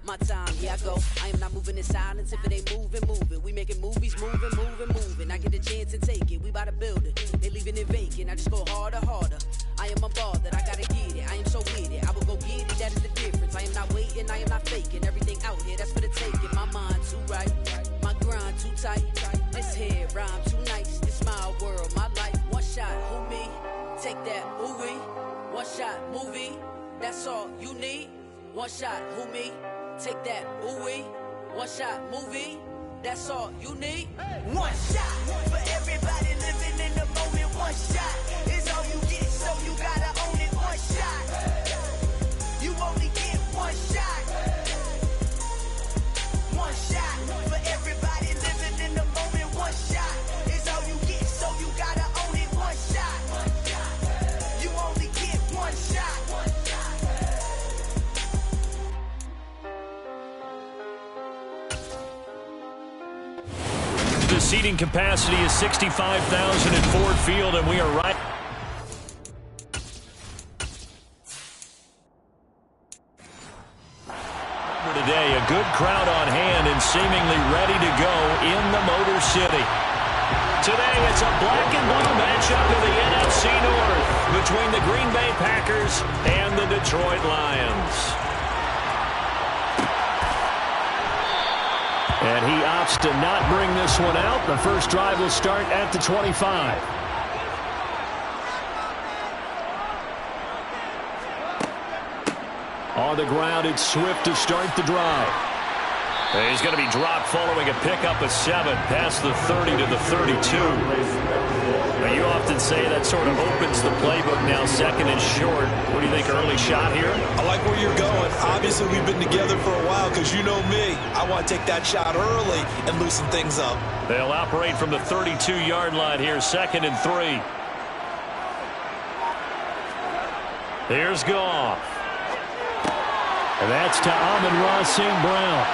my time, yeah, I go. I am not moving in silence. If it ain't moving, moving. We making movies, moving, moving, moving. I get a chance to take it. We bout to build it. They leaving it vacant. I just go harder, harder. I am unbothered. I gotta get it. I am so with it. I will go get it. That is the difference. I am not waiting. I am not faking. Everything out here, that's for the taking. My mind too right. My grind too tight. This head rhyme too nice. This my world, my life. One shot, who me? Take that, who we? One shot, movie. That's all you need. One shot, who me? Take that, ooh wee. One shot, movie. That's all you need. One shot for everybody living in the moment. One shot is all you get, so you gotta own it. One shot. You only get one shot. One shot for everybody living in the moment. One shot is all you get, so you gotta own it. One shot. You only get one shot. The seating capacity is 65,000 at Ford Field, and we are right. Today, a good crowd on hand and seemingly ready to go in the Motor City. Today, it's a black and blue matchup in the NFC North between the Green Bay Packers and the Detroit Lions. And he opts to not bring this one out. The first drive will start at the 25. On the ground, it's Swift to start the drive. He's going to be dropped following a pickup of 7 past the 30 to the 32. Now, you often say that sort of opens the playbook now, second and short. What do you think, early shot here? I like where you're going. Obviously, we've been together for a while because you know me. I want to take that shot early and loosen things up. They'll operate from the 32-yard line here, second and 3. Here's Goff. And that's to Amon-Ra St. Brown.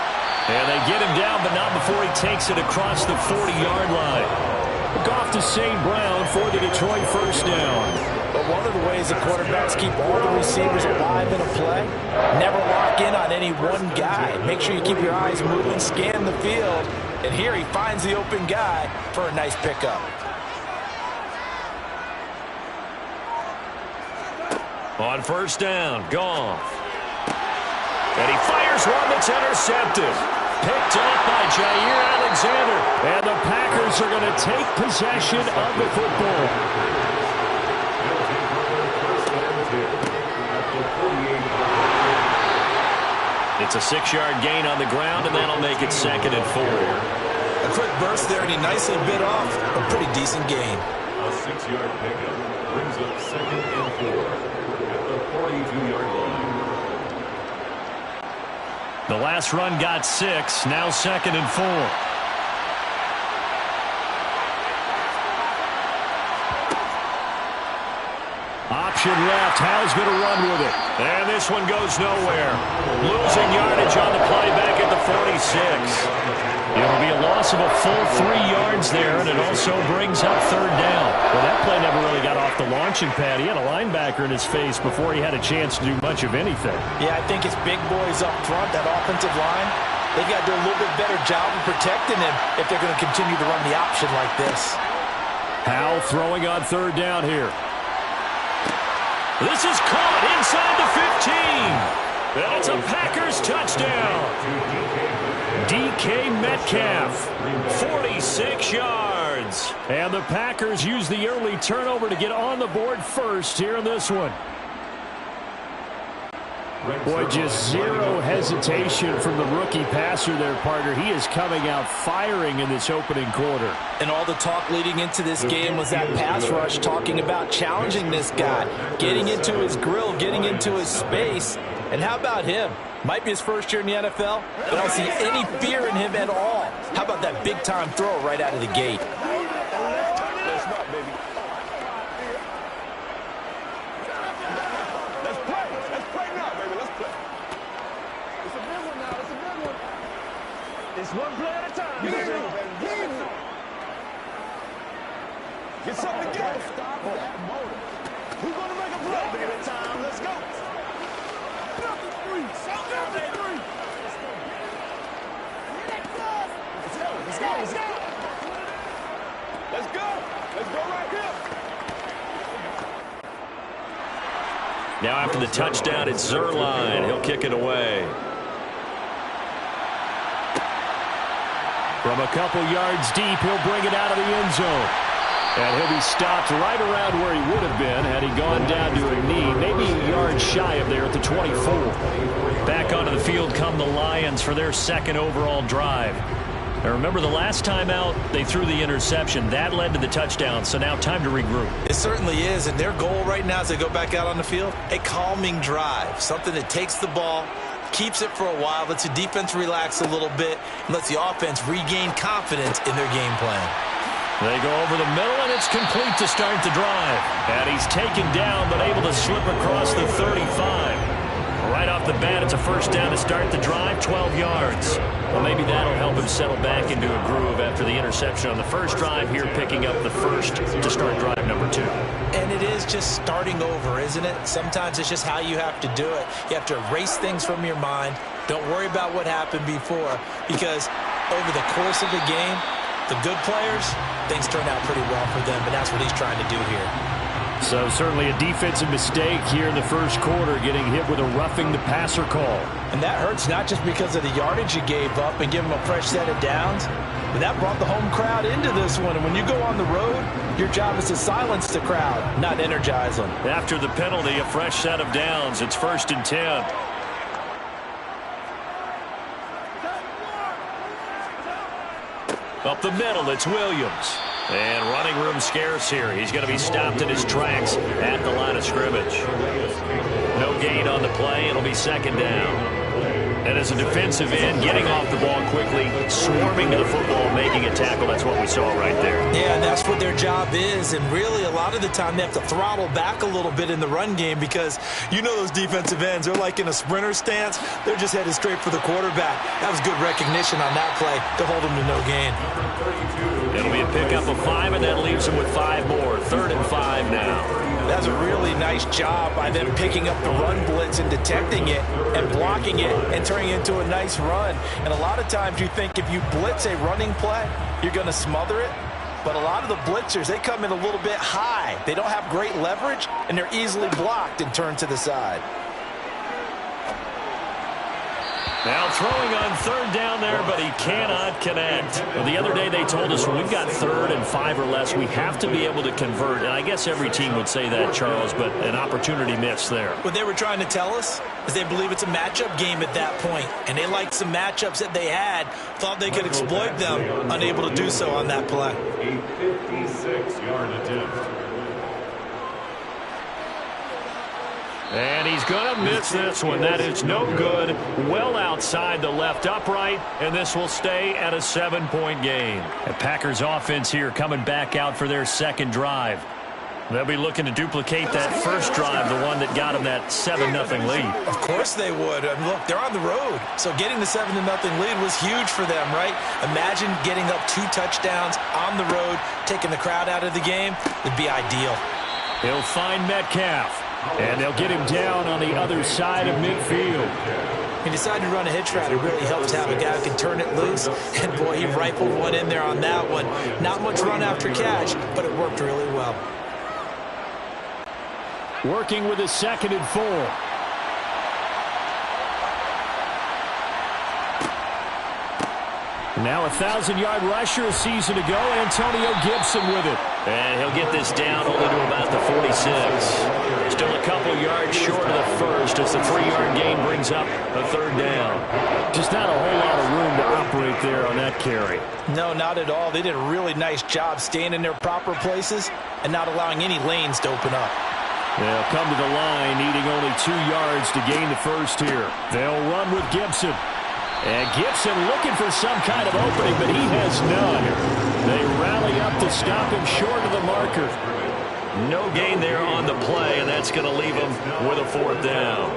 And they get him down, but not before he takes it across the 40-yard line. Goff to St. Brown for the Detroit first down. But one of the ways the quarterbacks keep all the receivers alive in a play, never lock in on any one guy. Make sure you keep your eyes moving, scan the field. And here he finds the open guy for a nice pickup. On first down, Goff. And he fires one that's intercepted. Picked up by Jair Alexander. And the Packers are going to take possession of the football. It's a 6-yard gain on the ground, and that'll make it second and 4. A quick burst there, and he nicely bit off a pretty decent gain. A 6-yard pickup brings up second and 4 at the 42-yard line. The last run got 6, now second and 4. Option left, Howell's going to run with it. And this one goes nowhere. Losing yardage on the play back at the 46. It'll be a loss of a full 3 yards there, and it also brings up third down. Well, that play never really got off the launching pad. He had a linebacker in his face before he had a chance to do much of anything. Yeah, I think his big boys up front, that offensive line, they've got to do a little bit better job of protecting him if they're going to continue to run the option like this. Howell throwing on third down here. This is caught inside the 15. That's a Packers touchdown. DK Metcalf, 46 yards. And the Packers use the early turnover to get on the board first here in this one. Boy, just zero hesitation from the rookie passer there, partner. He is coming out firing in this opening quarter. And all the talk leading into this game was that pass rush, talking about challenging this guy, getting into his grill, getting into his space. And how about him? Might be his first year in the NFL, but I don't see any fear in him at all. How about that big-time throw right out of the gate? It's one play at a time. Get something together. Stop that motor. Who's going to make a play? At a time. Let's go. Stop the three. Let's go. Let's go. Let's go. Let's go right here. Now after the touchdown, it's Zerline. He'll kick it away. From a couple yards deep, he'll bring it out of the end zone. And he'll be stopped right around where he would have been had he gone down to a knee, maybe a yard shy of there at the 24. Back onto the field come the Lions for their second overall drive. Now remember, the last time out, they threw the interception. That led to the touchdown, so now time to regroup. It certainly is, and their goal right now as they go back out on the field, a calming drive, something that takes the ball, keeps it for a while, lets the defense relax a little bit, and lets the offense regain confidence in their game plan. They go over the middle, and it's complete to start the drive. And he's taken down, but able to slip across the 35. Right off the bat, it's a first down to start the drive, 12 yards. Well, maybe that'll help him settle back into a groove after the interception on the first drive here, picking up the first to start drive number 2. And it is just starting over, isn't it? Sometimes it's just how you have to do it. You have to erase things from your mind. Don't worry about what happened before, because over the course of the game, the good players, things turn out pretty well for them, and that's what he's trying to do here. So certainly a defensive mistake here in the first quarter, getting hit with a roughing the passer call. And that hurts not just because of the yardage you gave up and give them a fresh set of downs, but that brought the home crowd into this one. And when you go on the road, your job is to silence the crowd, not energize them. After the penalty, a fresh set of downs. It's 1st and 10. Up the middle, it's Williams. And running room scarce here. He's going to be stopped in his tracks at the line of scrimmage. No gain on the play. It'll be second down. And as a defensive end, getting off the ball quickly, swarming to the football, making a tackle. That's what we saw right there. Yeah, and that's what their job is. And really, a lot of the time, they have to throttle back a little bit in the run game because you know those defensive ends, they're like in a sprinter stance. They're just headed straight for the quarterback. That was good recognition on that play to hold them to no gain. It'll be a pickup of 5, and that leaves them with 5 more. 3rd and 5 now. That's a really nice job by them picking up the run blitz and detecting it and blocking it and turning it into a nice run. And a lot of times you think if you blitz a running play, you're going to smother it. But a lot of the blitzers, they come in a little bit high. They don't have great leverage, and they're easily blocked and turned to the side. Now throwing on 3rd down there, but he cannot connect. Well, the other day they told us when we've got 3rd and 5 or less, we have to be able to convert. And I guess every team would say that, Charles, but an opportunity missed there. What they were trying to tell us is they believe it's a matchup game at that point, and they liked some matchups that they had, thought they could exploit them, unable to do so on that play. A 56-yard attempt. And he's going to miss this one. That is no good. Well outside the left upright, and this will stay at a 7-point game. The Packers offense here coming back out for their second drive. They'll be looking to duplicate that first drive, the one that got them that 7-0 lead. Of course they would. I mean, look, they're on the road. So getting the 7-0 lead was huge for them, right? Imagine getting up 2 touchdowns on the road, taking the crowd out of the game. It'd be ideal. He'll find Metcalf. And they'll get him down on the other side of midfield. He decided to run a hitch route. It really helps to have a guy who can turn it loose. And, boy, he rifled one in there on that one. Not much run after catch, but it worked really well. Working with a 2nd and 4. Now a 1,000-yard rusher a season ago. Antonio Gibson with it. And he'll get this down only to about the 46. Still a couple yards short of the first as the 3-yard gain brings up a 3rd down. Just not a whole lot of room to operate there on that carry. No, not at all. They did a really nice job staying in their proper places and not allowing any lanes to open up. They'll come to the line needing only 2 yards to gain the first here. They'll run with Gibson. And Gibson looking for some kind of opening, but he has none. They rally up to stop him short of the marker. No gain there on the play, and that's going to leave him with a 4th down.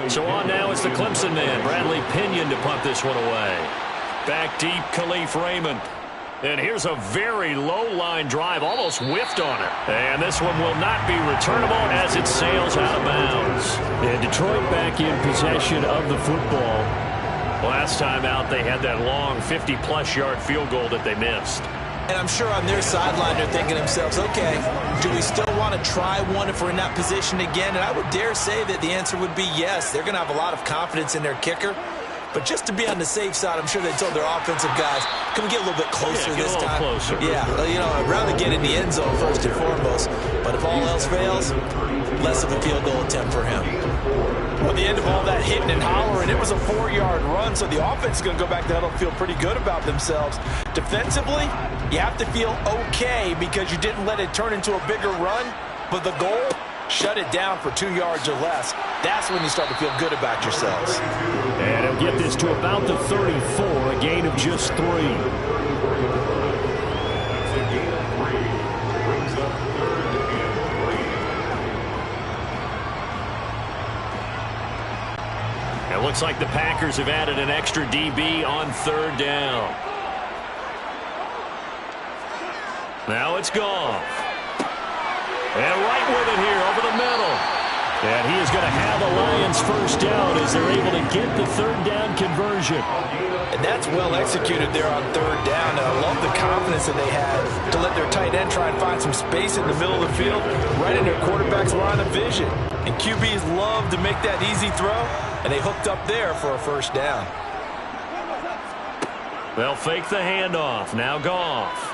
So on now is the Clemson man, Bradley Pinion, to punt this one away. Back deep, Khalif Raymond. And here's a very low-line drive, almost whiffed on it. And this one will not be returnable as it sails out of bounds. And Detroit back in possession of the football. Last time out, they had that long 50-plus yard field goal that they missed. And I'm sure on their sideline they're thinking to themselves, okay, do we still want to try one if we're in that position again? And I would dare say that the answer would be yes. They're going to have a lot of confidence in their kicker. But just to be on the safe side, I'm sure they told their offensive guys, can we get a little bit closer this time? Closer. Yeah, I'd rather get in the end zone first and foremost. But if all else fails, less of a field goal attempt for him. Well, at the end of all that hitting and hollering, it was a 4-yard run, so the offense is going to go back to the huddle and feel pretty good about themselves. Defensively, you have to feel okay because you didn't let it turn into a bigger run, but the goal, shut it down for 2 yards or less. That's when you start to feel good about yourselves. And he'll get this to about the 34, a gain of just 3. It looks like the Packers have added an extra DB on 3rd down. Now it's Goff. And right with it here over the middle. And he is going to have the Lions first down as they're able to get the 3rd down conversion. And that's well executed there on 3rd down. And I love the confidence that they had to let their tight end try and find some space in the middle of the field, right in their quarterback's line of vision. And QBs love to make that easy throw, and they hooked up there for a first down. They'll fake the handoff. Now Goff.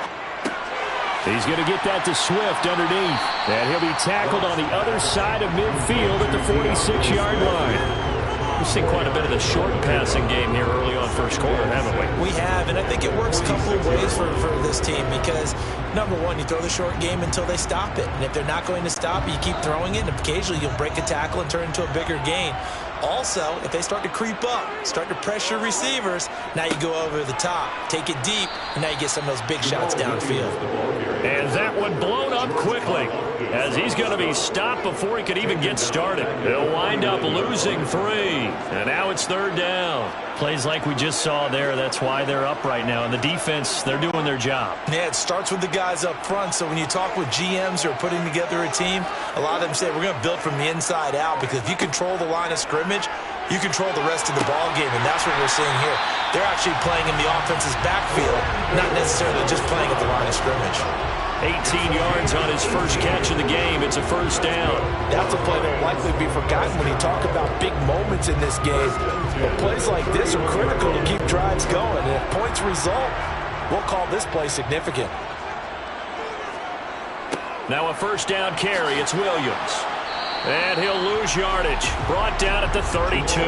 He's going to get that to Swift underneath. And he'll be tackled on the other side of midfield at the 46-yard line. We've seen quite a bit of the short passing game here early on first quarter, haven't we? We have, and I think it works a couple of ways for this team because, number one, you throw the short game until they stop it. And if they're not going to stop it, you keep throwing it, and occasionally you'll break a tackle and turn it into a bigger gain. Also, if they start to creep up, start to pressure receivers, now you go over the top, take it deep, and now you get some of those big shots downfield. And that one blown up quickly as he's going to be stopped before he could even get started. He'll wind up losing 3. And now it's 3rd down. Plays like we just saw there, that's why they're up right now. And the defense, they're doing their job. Yeah, it starts with the guys up front. So when you talk with GMs who are putting together a team, a lot of them say we're going to build from the inside out because if you control the line of scrimmage, you control the rest of the ball game, and that's what we're seeing here. They're actually playing in the offense's backfield, not necessarily just playing at the line of scrimmage. 18 yards on his first catch of the game. It's a first down. That's a play that will likely be forgotten when you talk about big moments in this game. But plays like this are critical to keep drives going, and if points result, we'll call this play significant. Now a first down carry. It's Williams. And he'll lose yardage. Brought down at the 32.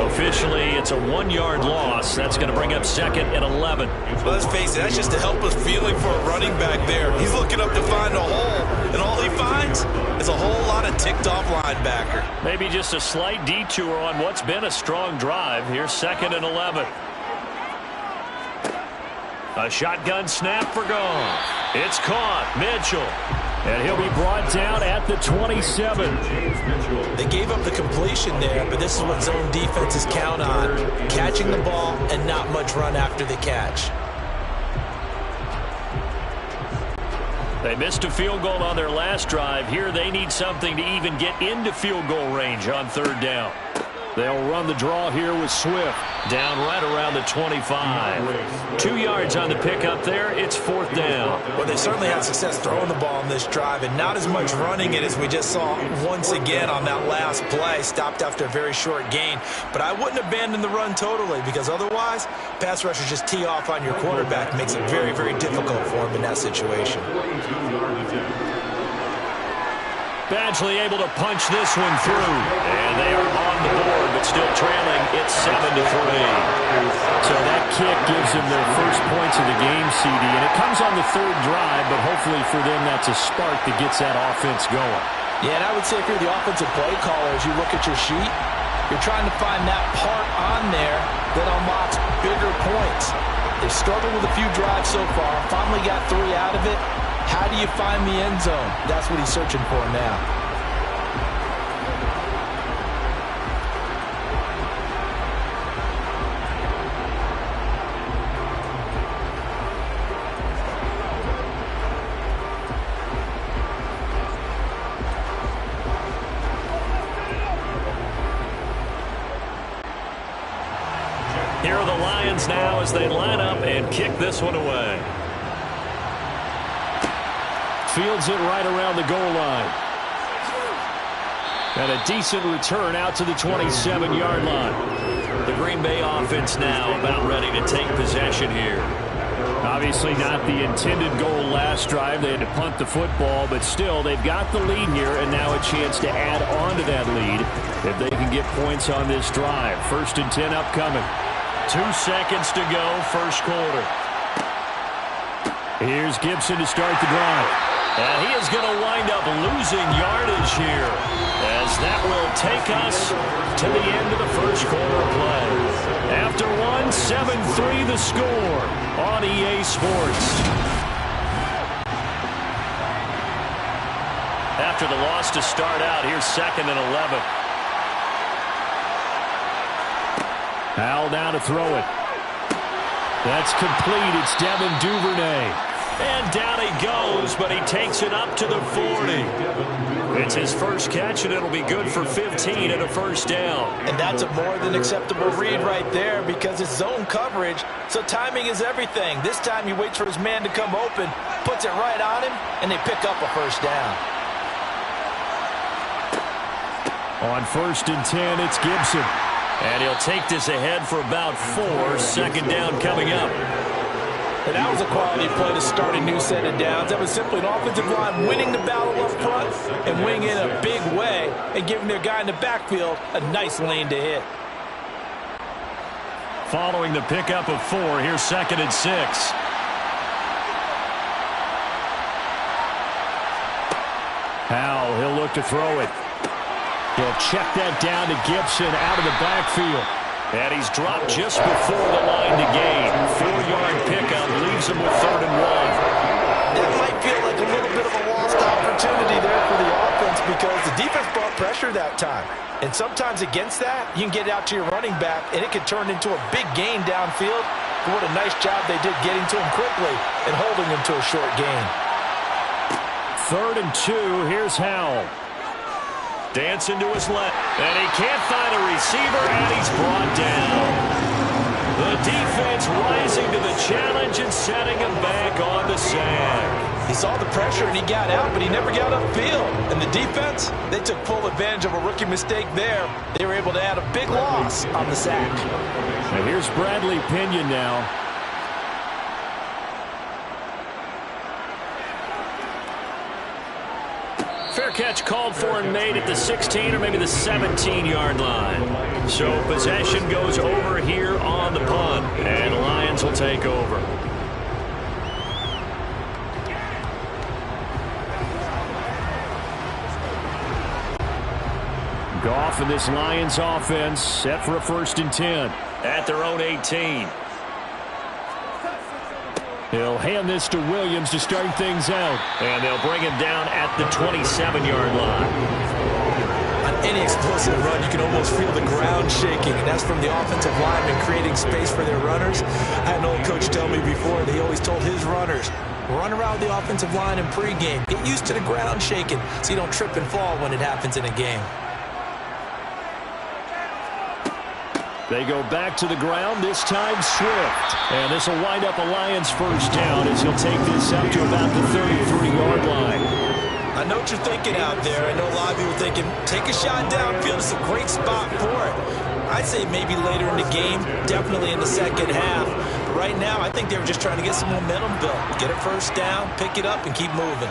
Officially, it's a 1-yard loss. That's going to bring up 2nd and 11. Well, let's face it, that's just a helpless feeling for a running back there. He's looking up to find a hole, and all he finds is a whole lot of ticked-off linebacker. Maybe just a slight detour on what's been a strong drive. Here's 2nd and 11. A shotgun snap for Goff. It's caught. Mitchell. And he'll be brought down at the 27. They gave up the completion there, but this is what zone defenses count on. Catching the ball and not much run after the catch. They missed a field goal on their last drive. Here they need something to even get into field goal range on 3rd down. They'll run the draw here with Swift. Down right around the 25. 2 yards on the pickup there. It's 4th down. Well, they certainly had success throwing the ball on this drive, and not as much running it as we just saw once again on that last play. Stopped after a very short gain. But I wouldn't abandon the run totally because otherwise, pass rushers just tee off on your quarterback. Makes it very, very difficult for him in that situation. Badgley able to punch this one through. And they are on the board, but still trailing. It's 7-3. So that kick gives them their first points of the game, CD. And it comes on the 3rd drive, but hopefully for them that's a spark that gets that offense going. Yeah, and I would say if you're the offensive play caller, as you look at your sheet, you're trying to find that part on there that unlocks bigger points. They've struggled with a few drives so far. Finally got 3 out of it. How do you find the end zone? That's what he's searching for now. Lions now as they line up and kick this one away. Fields it right around the goal line. And a decent return out to the 27-yard line. The Green Bay offense now about ready to take possession here. Obviously not the intended goal last drive. They had to punt the football, but still they've got the lead here and now a chance to add on to that lead if they can get points on this drive. 1st and 10 upcoming. 2 seconds to go, first quarter. Here's Gibson to start the drive. And he is going to wind up losing yardage here as that will take us to the end of the first quarter play. After 7-3 the score on EA Sports. After the loss to start out, here's 2nd and 11. Howell down to throw it. That's complete. It's Devin Duvernay. And down he goes, but he takes it up to the 40. It's his first catch, and it'll be good for 15 and a first down. And that's a more than acceptable read right there because it's zone coverage, so timing is everything. This time he waits for his man to come open, puts it right on him, and they pick up a first down. On 1st and 10, it's Gibson. And he'll take this ahead for about 4. 2nd down coming up. And that was a quality play to start a new set of downs. That was simply an offensive line winning the battle up front and winning in a big way and giving their guy in the backfield a nice lane to hit. Following the pickup of 4, here's 2nd and 6. Howell, he'll look to throw it. He'll check that down to Gibson out of the backfield. And he's dropped just before the line to gain. 4-yard pickup leaves him with 3rd and 1. That might feel like a little bit of a lost opportunity there for the offense because the defense brought pressure that time. And sometimes against that, you can get out to your running back, and it could turn into a big gain downfield. But what a nice job they did getting to him quickly and holding him to a short gain. 3rd and 2, here's Howell. Dancing to his left, and he can't find a receiver, and he's brought down. The defense rising to the challenge and setting him back on the sack. He saw the pressure, and he got out, but he never got upfield. And the defense, they took full advantage of a rookie mistake there. They were able to add a big loss on the sack. And here's Bradley Pinion now. Fair catch called for and made at the 16 or maybe the 17-yard line. So possession goes over here on the punt, and the Lions will take over. Goff and this Lions offense set for a 1st and 10. At their own 18. He'll hand this to Williams to start things out. And they'll bring him down at the 27-yard line. On any explosive run, you can almost feel the ground shaking, and that's from the offensive linemen creating space for their runners. I had an old coach tell me before that he always told his runners, run around the offensive line in pregame. Get used to the ground shaking so you don't trip and fall when it happens in a game. They go back to the ground, this time Swift. And this will wind up a Lions first down as he'll take this out to about the 33-yard line. I know what you're thinking out there. I know a lot of people are thinking, take a shot downfield. It's a great spot for it. I'd say maybe later in the game, definitely in the second half. But right now, I think they were just trying to get some momentum built. Get a first down, pick it up, and keep moving.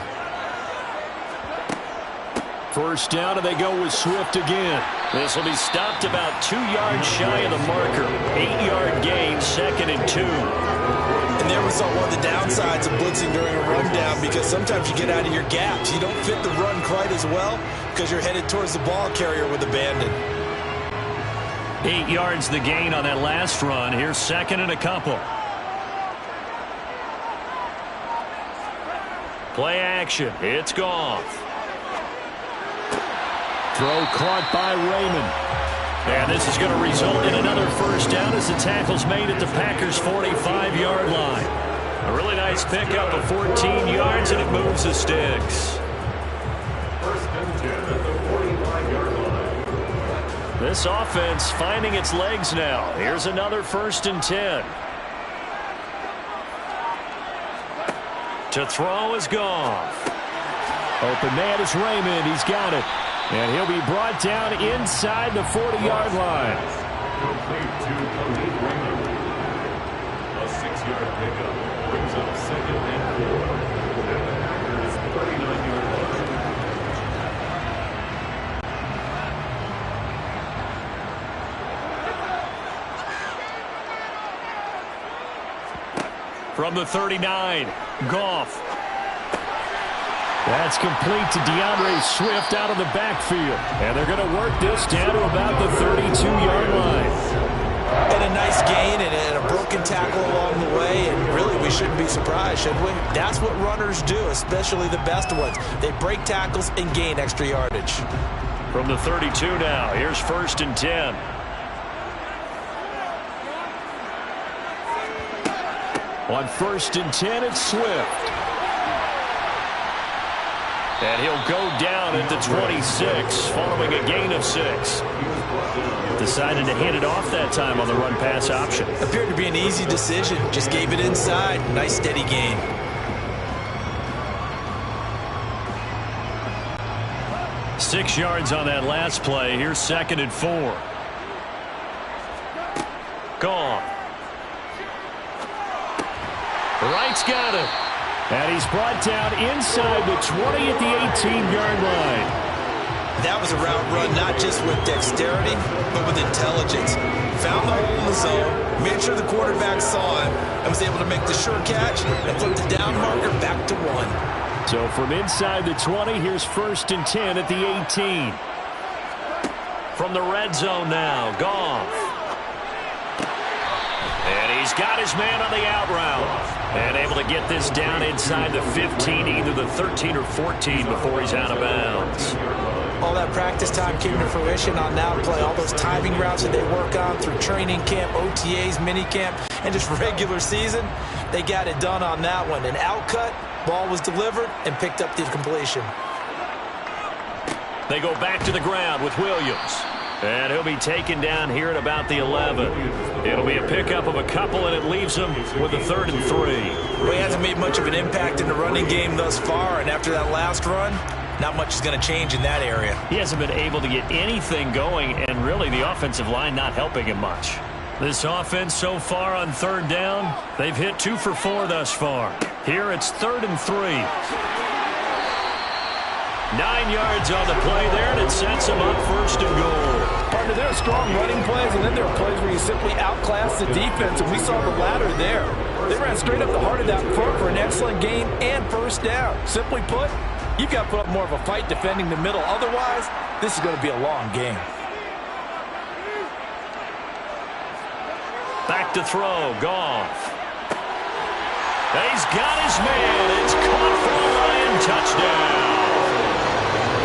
First down, and they go with Swift again. This will be stopped about 2 yards shy of the marker. 8-yard gain, 2nd and 2. And there we saw one of the downsides of blitzing during a rundown because sometimes you get out of your gaps. You don't fit the run quite as well because you're headed towards the ball carrier with abandon. 8 yards the gain on that last run. Here's 2nd and a couple. Play action. It's Goff. Throw caught by Raymond. And this is going to result in another first down as the tackle's made at the Packers' 45-yard line. A really nice pickup of 14 yards, and it moves the sticks. This offense finding its legs now. Here's another 1st and 10. To throw is Goff. Open man is Raymond. He's got it. And he'll be brought down inside the 40-yard line. Complete to Khalid Raymond. A 6-yard pickup brings up 2nd and 4. At the Packers' 39-yard line. From the 39, Goff. That's complete to DeAndre Swift out of the backfield. And they're going to work this down to about the 32-yard line. And a nice gain and a broken tackle along the way. And really, we shouldn't be surprised, should we? That's what runners do, especially the best ones. They break tackles and gain extra yardage. From the 32 now, here's 1st and 10. On 1st and 10, it's Swift. And he'll go down at the 26, following a gain of 6. Decided to hand it off that time on the run-pass option. Appeared to be an easy decision. Just gave it inside. Nice, steady gain. Six yards on that last play. Here's 2nd and 4. Gone. Wright's got it. And he's brought down inside the 20 at the 18-yard line. That was a route run not just with dexterity, but with intelligence. Found the hole in the zone, made sure the quarterback saw him, and was able to make the sure catch and flip the down marker back to 1. So from inside the 20, here's 1st and 10 at the 18. From the red zone now, Goff. And he's got his man on the out route. And able to get this down inside the 15, either the 13 or 14 before he's out of bounds. All that practice time came to fruition on that play. All those timing routes that they work on through training camp, OTAs, mini camp, and just regular season, they got it done on that one. An outcut, ball was delivered, and picked up the completion. They go back to the ground with Williams. And he'll be taken down here at about the 11. It'll be a pickup of a couple, and it leaves him with a 3rd and 3. Well, he hasn't made much of an impact in the running game thus far, and after that last run, not much is going to change in that area. He hasn't been able to get anything going, and really the offensive line not helping him much. This offense so far on 3rd down, they've hit 2 for 4 thus far. Here it's 3rd and 3. 9 yards on the play there, and it sets him up 1st and goal. Partner, there are strong running plays, and then there are plays where you simply outclass the defense, and we saw the latter there. They ran straight up the heart of that front for an excellent gain and 1st down. Simply put, you've got to put up more of a fight defending the middle. Otherwise, this is going to be a long game. Back to throw, Goff. He's got his man. It's caught for a Lion touchdown.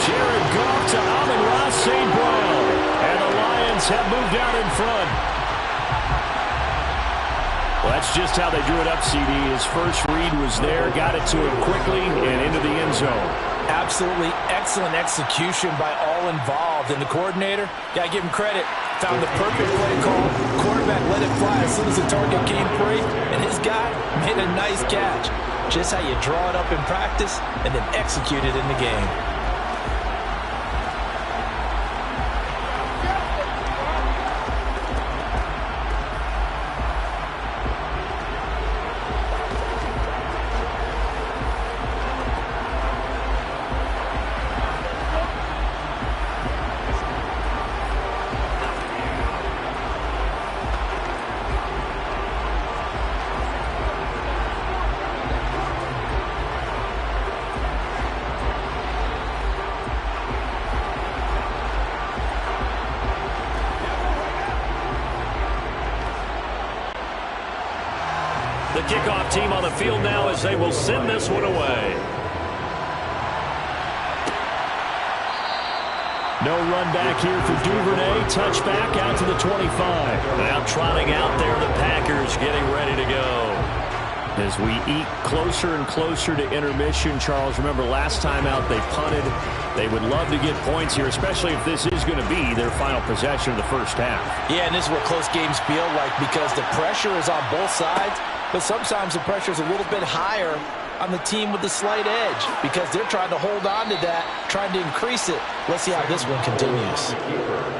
Jared Goff to Amon-Ra St. Brown. And the Lions have moved out in front. Well, that's just how they drew it up, CD. His first read was there, got it to him quickly, and into the end zone. Absolutely excellent execution by all involved. And the coordinator, got to give him credit, found the perfect play call. Quarterback let it fly as soon as the target came free, and his guy made a nice catch. Just how you draw it up in practice and then execute it in the game. The kickoff team on the field now as they will send this one away. No run back here for Duvernay. Touchback out to the 25. Now trotting out there, the Packers getting ready to go. As we eat closer and closer to intermission, Charles, remember last time out they punted. They would love to get points here, especially if this is going to be their final possession of the first half. Yeah, and this is what close games feel like because the pressure is on both sides, but sometimes the pressure is a little bit higher on the team with the slight edge because they're trying to hold on to that, trying to increase it. Let's see how this one continues.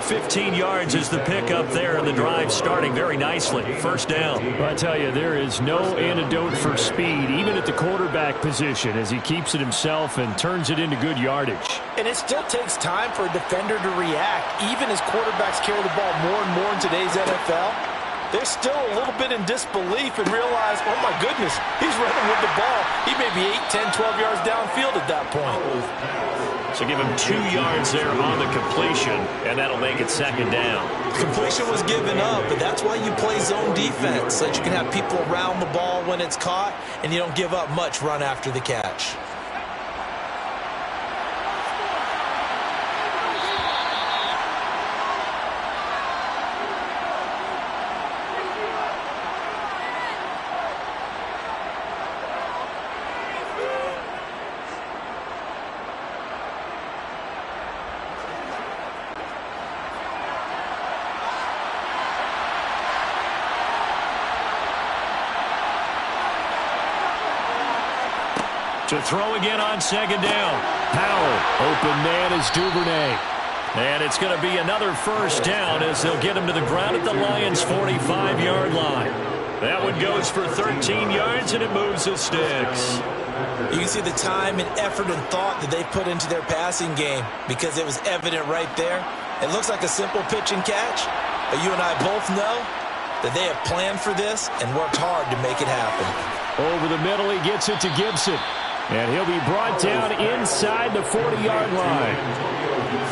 15 yards is the pickup there, and the drive starting very nicely. First down. I tell you, there is no antidote for speed, even at the quarterback position, as he keeps it himself and turns it into good yardage. And it still takes time for a defender to react. Even as quarterbacks carry the ball more and more in today's NFL, they're still a little bit in disbelief and realize, oh my goodness, he's running with the ball. He may be 8, 10, 12 yards downfield at that point. So give him 2 yards there on the completion, and that'll make it second down. Completion was given up, but that's why you play zone defense, so that you can have people around the ball when it's caught, and you don't give up much run after the catch. To throw again on second down. Powell, open man is Duvernay. And it's going to be another first down as they'll get him to the ground at the Lions' 45-yard line. That one goes for 13 yards, and it moves the sticks. You can see the time and effort and thought that they put into their passing game because it was evident right there. It looks like a simple pitch and catch, but you and I both know that they have planned for this and worked hard to make it happen. Over the middle, he gets it to Gibson. And he'll be brought down inside the 40-yard line.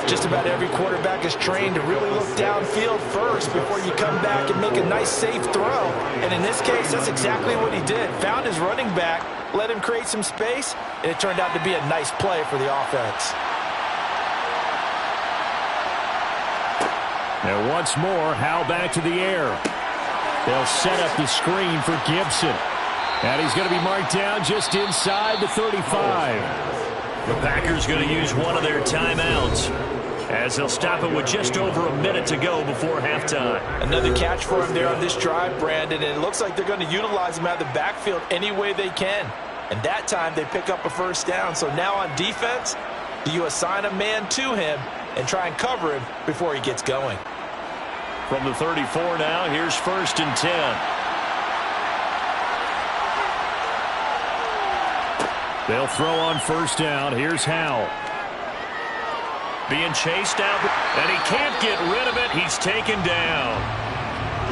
Just about every quarterback is trained to really look downfield first before you come back and make a nice, safe throw. And in this case, that's exactly what he did. Found his running back, let him create some space, and it turned out to be a nice play for the offense. Now once more, Howell back to the air. They'll set up the screen for Gibson. And he's going to be marked down just inside the 35. The Packers going to use one of their timeouts as they'll stop it with just over a minute to go before halftime. Another catch for him there on this drive, Brandon, and it looks like they're going to utilize him out of the backfield any way they can. And that time they pick up a first down. So now on defense, do you assign a man to him and try and cover him before he gets going? From the 34 now, here's 1st and 10. They'll throw on first down. Here's Howell. Being chased out, and he can't get rid of it. He's taken down.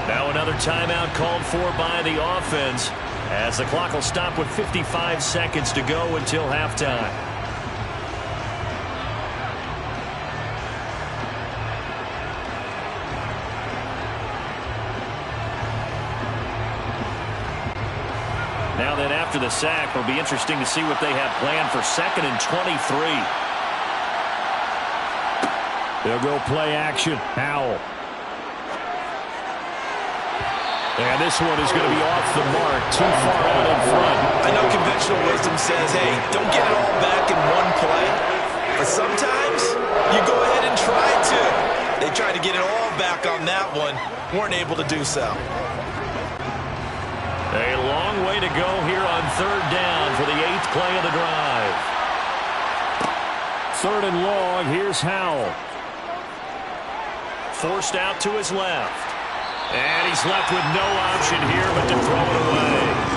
Now another timeout called for by the offense as the clock will stop with 55 seconds to go until halftime. Now then, after the sack, it'll be interesting to see what they have planned for 2nd and 23. They'll go play action. Howell. And this one is going to be off the mark, too far out in front. I know conventional wisdom says, hey, don't get it all back in one play. But sometimes you go ahead and try to. They tried to get it all back on that one. Weren't able to do so. A long way to go here on 3rd down for the 8th play of the drive. 3rd and long. Here's Howell. Forced out to his left. And he's left with no option here but to throw it away.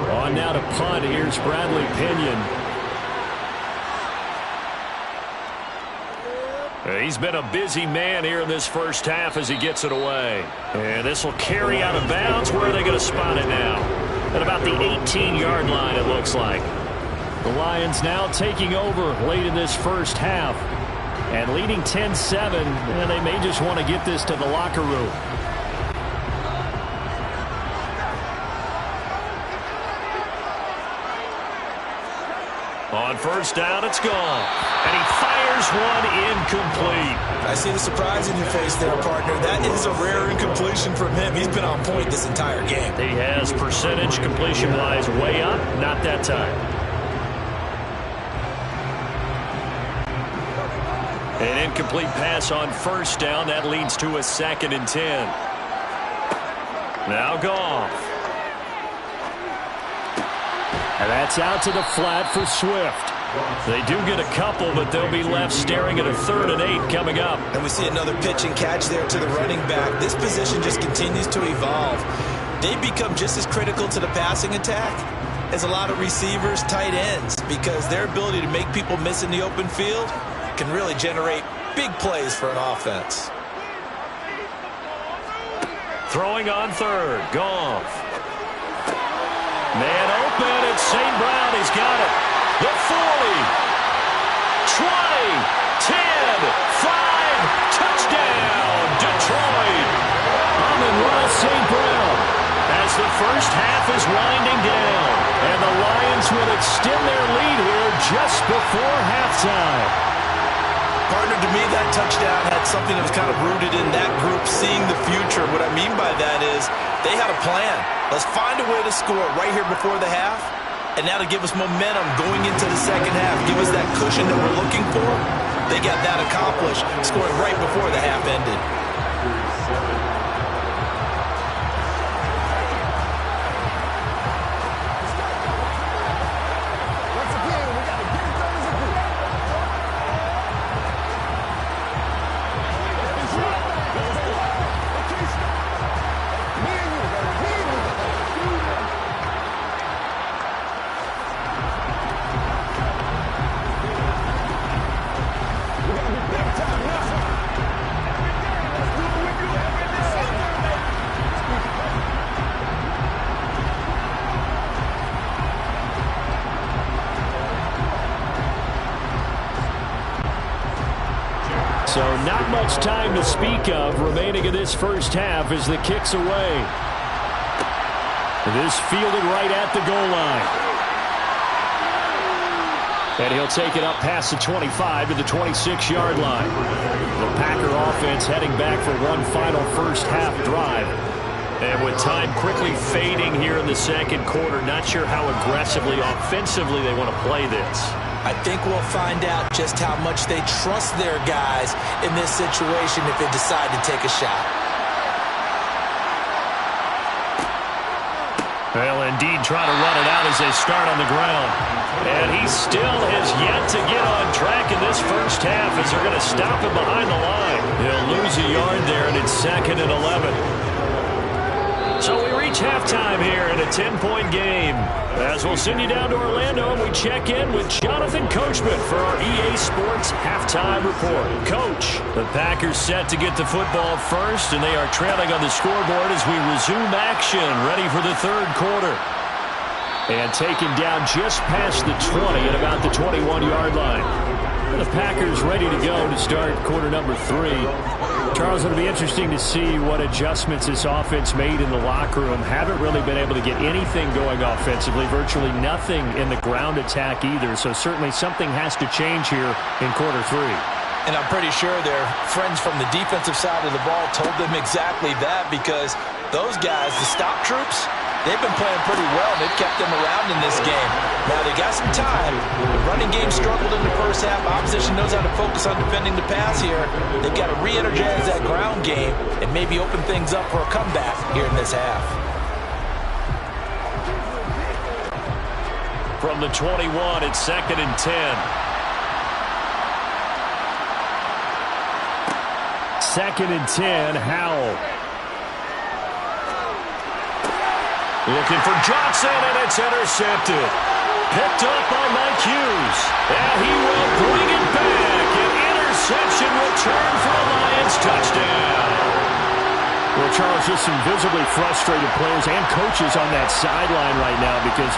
On now to punt. Here's Bradley Pinion. He's been a busy man here in this first half as he gets it away. And this will carry out of bounds. Where are they going to spot it now? At about the 18-yard line, it looks like. The Lions now taking over late in this first half and leading 10-7, and they may just want to get this to the locker room. On first down, it's gone. And he fires one incomplete. I see the surprise in your face there, partner. That is a rare incompletion from him. He's been on point this entire game. He has percentage completion-wise way up. Not that time. An incomplete pass on first down. That leads to a 2nd and 10. Now Goff. And that's out to the flat for Swift. They do get a couple, but they'll be left staring at a 3rd and 8 coming up. And we see another pitch and catch there to the running back. This position just continues to evolve. They become just as critical to the passing attack as a lot of receivers, tight ends, because their ability to make people miss in the open field can really generate big plays for an offense. Throwing on 3rd. Goff. Man open. It's St. Brown. He's got it. The 40. 20. 10. 5. Touchdown. Detroit. Amon-Ra St. Brown. As the first half is winding down. And the Lions will extend their lead here just before halftime. Partner, to me, that touchdown had something that was kind of rooted in that group seeing the future. What I mean by that is they had a plan. Let's find a way to score right here before the half, and now to give us momentum going into the second half, give us that cushion that we're looking for. They got that accomplished, scoring right before the half ended. So not much time to speak of remaining in this first half as the kick's away. This fielded right at the goal line. And he'll take it up past the 25 to the 26-yard line. The Packer offense heading back for one final first half drive. And with time quickly fading here in the second quarter, not sure how aggressively, offensively they want to play this. I think we'll find out just how much they trust their guys in this situation if they decide to take a shot. Well, indeed, trying to run it out as they start on the ground. And he still has yet to get on track in this first half as they're going to stop him behind the line. He'll lose a yard there, and it's 2nd and 11. So we reach halftime here in a 10-point game. As we'll send you down to Orlando, and we check in with Jonathan Coachman for our EA Sports Halftime Report. Coach, the Packers set to get the football first, and they are trailing on the scoreboard as we resume action, ready for the third quarter. And taken down just past the 20 at about the 21-yard line. And the Packers ready to go to start quarter number 3. Charles, it'll be interesting to see what adjustments this offense made in the locker room. Haven't really been able to get anything going offensively, virtually nothing in the ground attack either. So certainly something has to change here in quarter 3. And I'm pretty sure their friends from the defensive side of the ball told them exactly that, because those guys, the stop troops, they've been playing pretty well. They've kept them around in this game. Now, they got some time. The running game struggled in the first half. Opposition knows how to focus on defending the pass here. They've got to re-energize that ground game and maybe open things up for a comeback here in this half. From the 21, it's 2nd and 10. 2nd and 10, Howell. Looking for Johnson, and it's intercepted. Picked up by Mike Hughes. And he will bring it back. An interception return for a Lions touchdown. Well, Charles, just some visibly frustrated players and coaches on that sideline right now because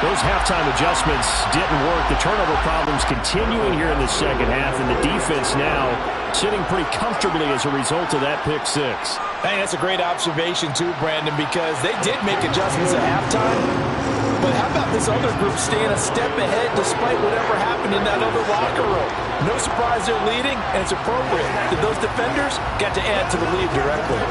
those halftime adjustments didn't work. The turnover problems continuing here in the second half, and the defense now sitting pretty comfortably as a result of that pick 6. I think that's a great observation too, Brandon, because they did make adjustments at halftime, but But how about this other group staying a step ahead despite whatever happened in that other locker room? No surprise they're leading, and it's appropriate that those defenders got to add to the lead directly.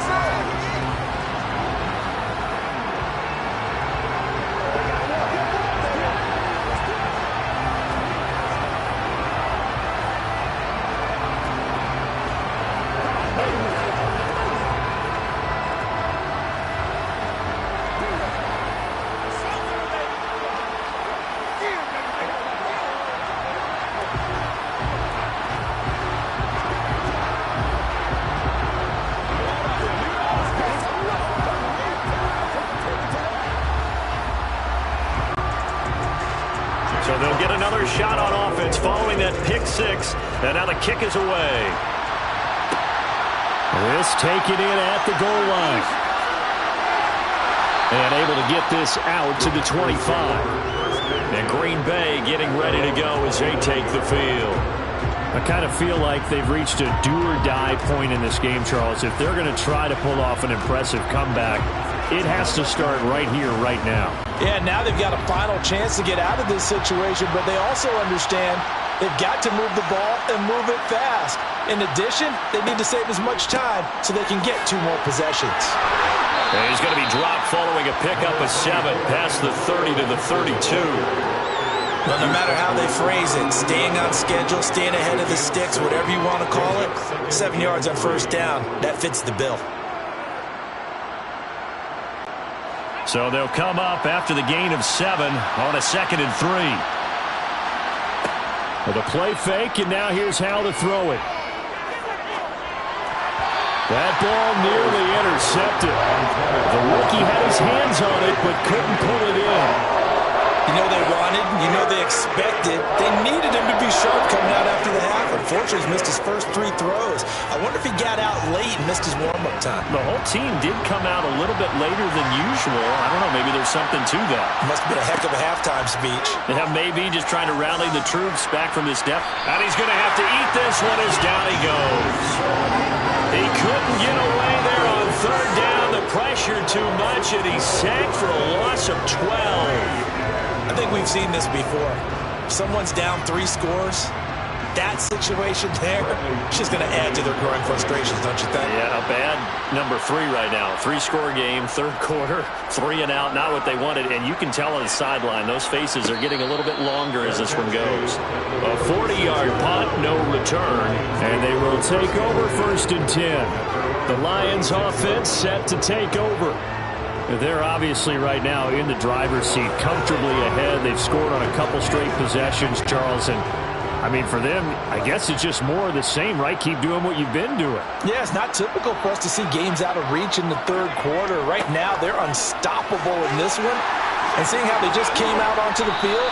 So they'll get another shot on offense following that pick six. And now the kick is away. This taken in at the goal line. And able to get this out to the 25. And Green Bay getting ready to go as they take the field. I kind of feel like they've reached a do-or-die point in this game, Charles. If they're going to try to pull off an impressive comeback, it has to start right here, right now. Yeah, now they've got a final chance to get out of this situation, but they also understand they've got to move the ball and move it fast. In addition, they need to save as much time so they can get 2 more possessions. And he's going to be dropped following a pickup of 7 past the 30 to the 32. Well, no matter how they phrase it, staying on schedule, staying ahead of the sticks, whatever you want to call it, 7 yards on first down, that fits the bill. So they'll come up after the gain of 7 on a 2nd and 3. With a play fake, and now here's how to throw it. That ball nearly intercepted. The rookie had his hands on it, but couldn't pull it in. You know they wanted, you know they expected. They needed him to be sharp coming out after the half. Unfortunately, he's missed his first 3 throws. I wonder if he got out late and missed his warm-up time. The whole team did come out a little bit later than usual. I don't know, maybe there's something to that. Must have been a heck of a halftime speech. Yeah, maybe just trying to rally the troops back from this depth. And he's going to have to eat this one as down he goes. He couldn't get away there on 3rd down. The pressure too much, and he's sacked for a loss of 12. I think we've seen this before. Someone's down 3 scores. That situation there, it's just going to add to their growing frustrations, don't you think? Yeah, a bad number 3 right now. 3-score game, 3rd quarter, 3 and out, not what they wanted. And you can tell on the sideline, those faces are getting a little bit longer as this one goes. A 40-yard punt, no return. And they will take over 1st and 10. The Lions offense set to take over. They're obviously right now in the driver's seat, comfortably ahead. They've scored on a couple straight possessions, Charles. And, I mean, for them, I guess it's just more of the same, right? Keep doing what you've been doing. Yeah, it's not typical for us to see games out of reach in the 3rd quarter. Right now, they're unstoppable in this one. And seeing how they just came out onto the field,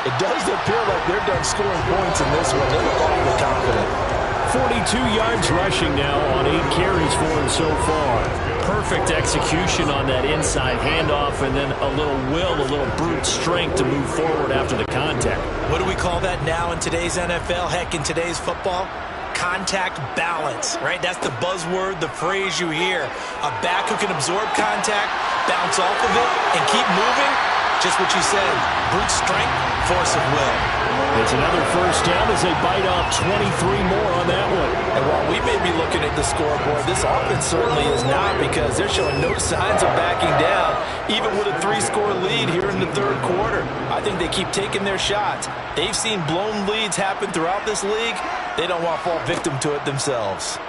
it does appear like they're done scoring points in this one. They look awfully confident. 42 yards rushing now on 8 carries for him so far. Perfect execution on that inside handoff, and then a little will, a little brute strength to move forward after the contact. What do we call that now in today's NFL? Heck, in today's football? Contact balance, right? That's the buzzword, the phrase you hear. A back who can absorb contact, bounce off of it, and keep moving. Just what you said, brute strength, force of will. It's another 1st down as they bite off 23 more on that one. And while we may be looking at the scoreboard, this offense certainly is not, because they're showing no signs of backing down, even with a 3-score lead here in the 3rd quarter. I think they keep taking their shots. They've seen blown leads happen throughout this league. They don't want to fall victim to it themselves.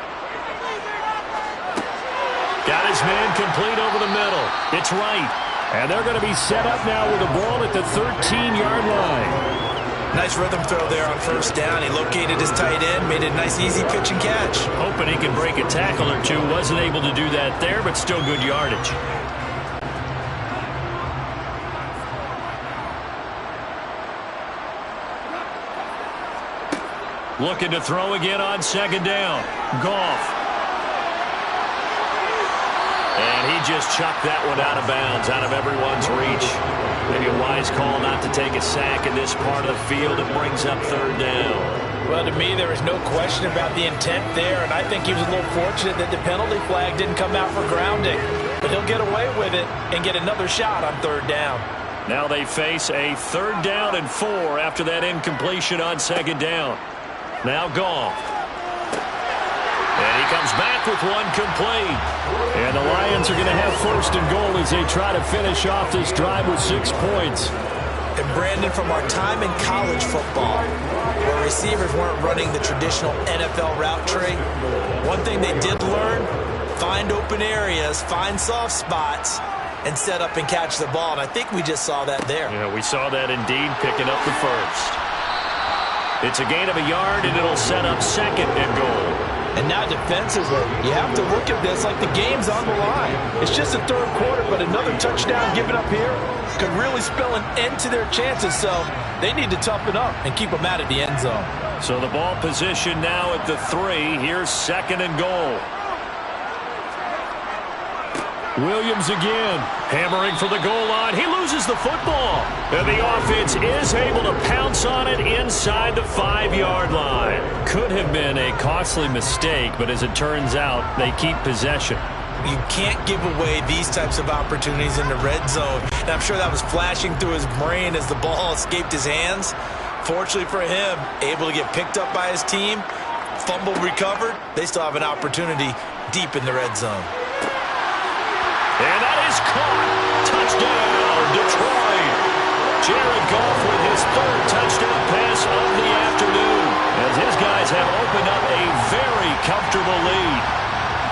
Got his man complete over the middle. It's right. And they're going to be set up now with the ball at the 13-yard line. Nice rhythm throw there on 1st down. He located his tight end, made a nice easy pitch and catch. Hoping he can break a tackle or two. Wasn't able to do that there, but still good yardage. Looking to throw again on 2nd down. Goff. And he just chucked that one out of bounds, out of everyone's reach. Maybe a wise call not to take a sack in this part of the field. It brings up 3rd down. Well, to me, there is no question about the intent there, and I think he was a little fortunate that the penalty flag didn't come out for grounding. But he'll get away with it and get another shot on 3rd down. Now they face a 3rd down and 4 after that incompletion on 2nd down. Now Goff. And he comes back with one complete. And the Lions are going to have 1st and goal as they try to finish off this drive with 6 points. And Brandon, from our time in college football, where receivers weren't running the traditional NFL route tree, one thing they did learn, find open areas, find soft spots, and set up and catch the ball. And I think we just saw that there. Yeah, we saw that indeed, picking up the 1st. It's a gain of a yard, and it'll set up 2nd and goal. And now defensively, you have to look at this like the game's on the line. It's just the 3rd quarter, but another touchdown given up here could really spell an end to their chances. So they need to toughen up and keep them out of the end zone. So the ball position now at the 3. Here's 2nd and goal. Williams again, hammering for the goal line. He loses the football. And the offense is able to pounce on it inside the 5-yard line. Could have been a costly mistake, but as it turns out, they keep possession. You can't give away these types of opportunities in the red zone. And I'm sure that was flashing through his brain as the ball escaped his hands. Fortunately for him, able to get picked up by his team, fumble recovered. They still have an opportunity deep in the red zone. And that is caught. Touchdown, Detroit. Jared Goff with his 3rd touchdown pass of the afternoon, as his guys have opened up a very comfortable lead.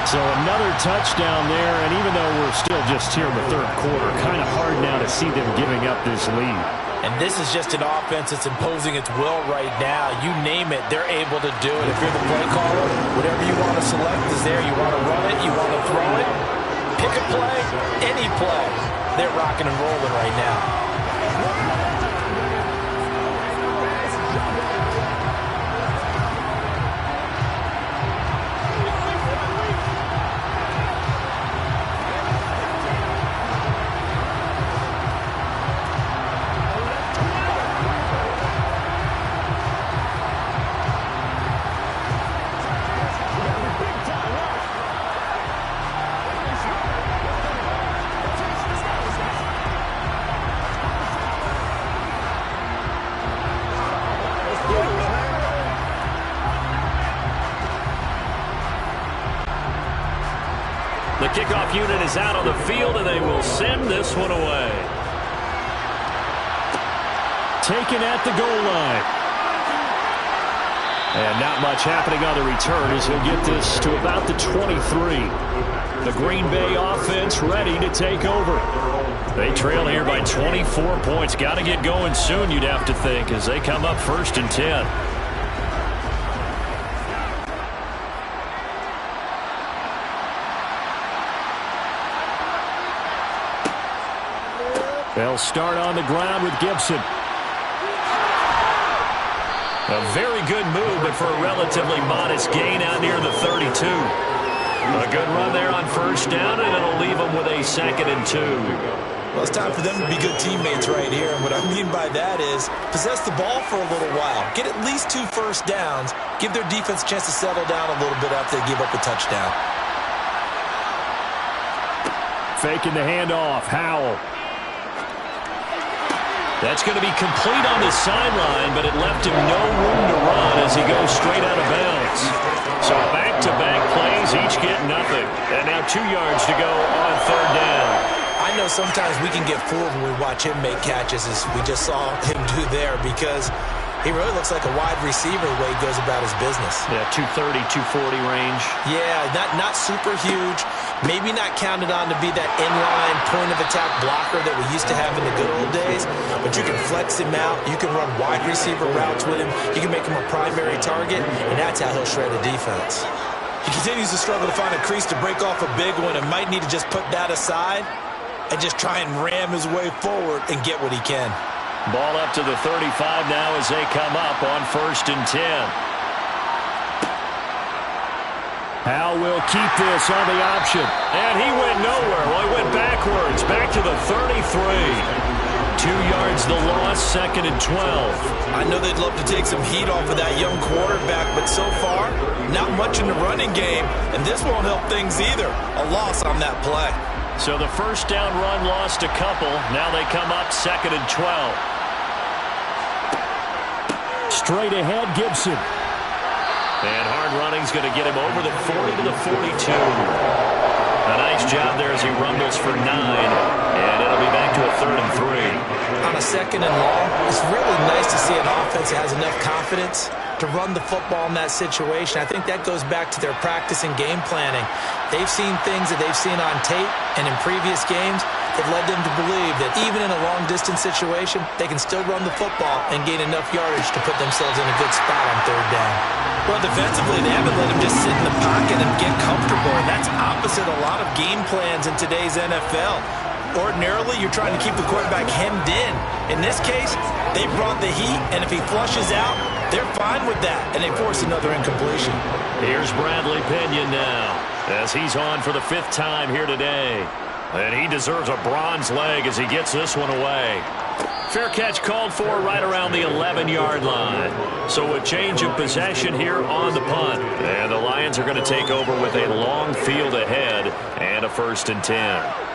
So another touchdown there, and even though we're still just here in the 3rd quarter, kind of hard now to see them giving up this lead. And this is just an offense that's imposing its will right now. You name it, they're able to do it. If you're the play caller, whatever you want to select is there. You want to run it, you want to throw it. Pick a play, any play. They're rocking and rolling right now. The kickoff unit is out on the field, and they will send this one away. Taken at the goal line. And not much happening on the return as he'll get this to about the 23. The Green Bay offense ready to take over. They trail here by 24 points. Got to get going soon, you'd have to think, as they come up 1st and 10. They'll start on the ground with Gibson. A very good move, but for a relatively modest gain out near the 32. A good run there on 1st down, and it'll leave them with a 2nd and 2. Well, it's time for them to be good teammates right here. And what I mean by that is possess the ball for a little while. Get at least 2 first downs. Give their defense a chance to settle down a little bit after they give up a touchdown. Faking the handoff. Howell. That's going to be complete on the sideline, but it left him no room to run as he goes straight out of bounds. So back-to-back plays, each get nothing. And now 2 yards to go on 3rd down. I know sometimes we can get fooled when we watch him make catches, as we just saw him do there, because he really looks like a wide receiver the way he goes about his business. Yeah, 230, 240 range. Yeah, not super huge. Maybe not counted on to be that inline point-of-attack blocker that we used to have in the good old days, but you can flex him out. You can run wide receiver routes with him. You can make him a primary target, and that's how he'll shred a defense. He continues to struggle to find a crease to break off a big one and might need to just put that aside and just try and ram his way forward and get what he can. Ball up to the 35 now as they come up on 1st and 10. Howell will keep this on the option. And he went nowhere. Well, he went backwards, back to the 33. 2 yards the loss, 2nd and 12. I know they'd love to take some heat off of that young quarterback, but so far, not much in the running game, and this won't help things either. A loss on that play. So the first down run lost a couple. Now they come up 2nd and 12. Straight ahead, Gibson. And hard running's going to get him over the 40 to the 42. A nice job there as he rumbles for 9. And it'll be back to a 3rd and 3. On a 2nd and long, it's really nice to see an offense that has enough confidence to run the football in that situation. I think that goes back to their practice and game planning. They've seen things that they've seen on tape and in previous games that led them to believe that even in a long-distance situation, they can still run the football and gain enough yardage to put themselves in a good spot on 3rd down. Well, defensively, they haven't let him just sit in the pocket and get comfortable, and that's opposite a lot of game plans in today's NFL. Ordinarily, you're trying to keep the quarterback hemmed in. In this case, they brought the heat, and if he flushes out, they're fine with that, and they force another incompletion. Here's Bradley Pinion now, as he's on for the 5th time here today. And he deserves a bronze leg as he gets this one away. Fair catch called for right around the 11-yard line. So a change of possession here on the punt. And the Lions are going to take over with a long field ahead and a 1st and 10.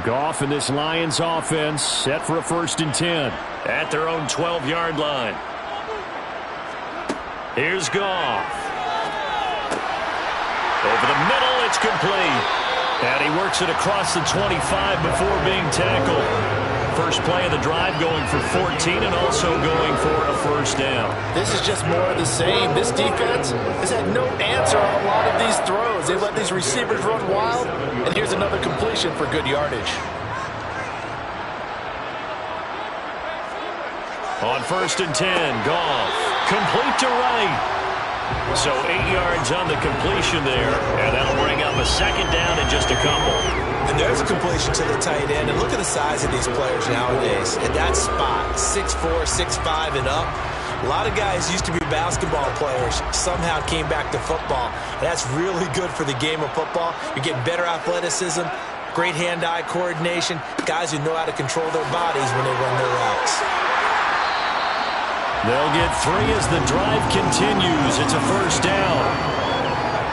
Goff and this Lions offense set for a 1st and 10. At their own 12-yard line. Here's Goff. Over the middle, it's complete. And he works it across the 25 before being tackled. First play of the drive going for 14 and also going for a 1st down. This is just more of the same. This defense has had no answer on a lot of these throws. They let these receivers run wild, and here's another completion for good yardage. On 1st and 10, Goff. Complete to right. So 8 yards on the completion there, and that'll bring up a 2nd down in just a couple. And there's a completion to the tight end, and look at the size of these players nowadays. At that spot, 6'4", 6'5", and up. A lot of guys used to be basketball players, somehow came back to football. And that's really good for the game of football. You're getting better athleticism, great hand-eye coordination, guys who know how to control their bodies when they run their routes. They'll get 3 as the drive continues. It's a 1st down.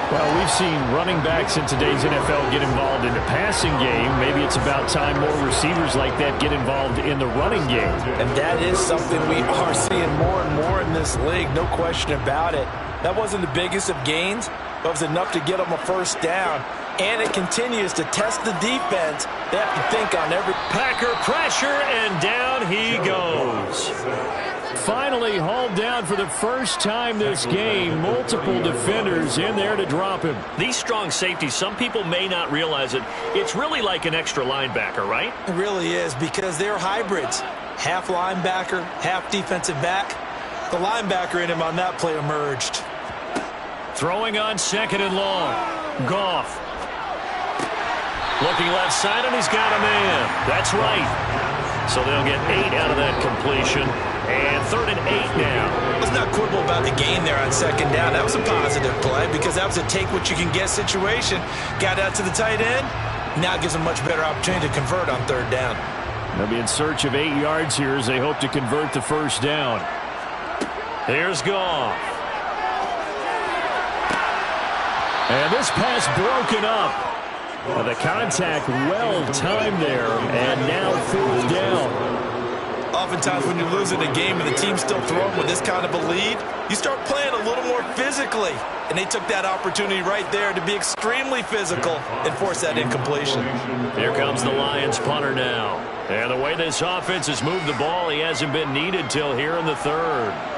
Well, we've seen running backs in today's NFL get involved in the passing game. Maybe it's about time more receivers like that get involved in the running game. And that is something we are seeing more and more in this league, no question about it. That wasn't the biggest of gains, but it was enough to get them a 1st down. And it continues to test the defense. They have to think on every... Packer pressure, and down he goes. Finally hauled down for the first time this game. Multiple defenders in there to drop him. These strong safeties, some people may not realize it. It's really like an extra linebacker, right? It really is, because they're hybrids. Half linebacker, half defensive back. The linebacker in him on that play emerged. Throwing on 2nd and long. Goff. Looking left side, and he's got a man. That's right. So they'll get 8 out of that completion. And 3rd and 8 now. Let's not quibble about the gain there on 2nd down. That was a positive play because that was a take-what-you-can-get situation. Got out to the tight end. Now it gives them a much better opportunity to convert on 3rd down. They'll be in search of 8 yards here as they hope to convert the 1st down. Here's Goff. And this pass broken up. Well, the contact well-timed there, and now 4th down. Oftentimes when you're losing a game and the team's still throwing with this kind of a lead, you start playing a little more physically. And they took that opportunity right there to be extremely physical and force that incompletion. Here comes the Lions punter now. And the way this offense has moved the ball, he hasn't been needed till here in the 3rd.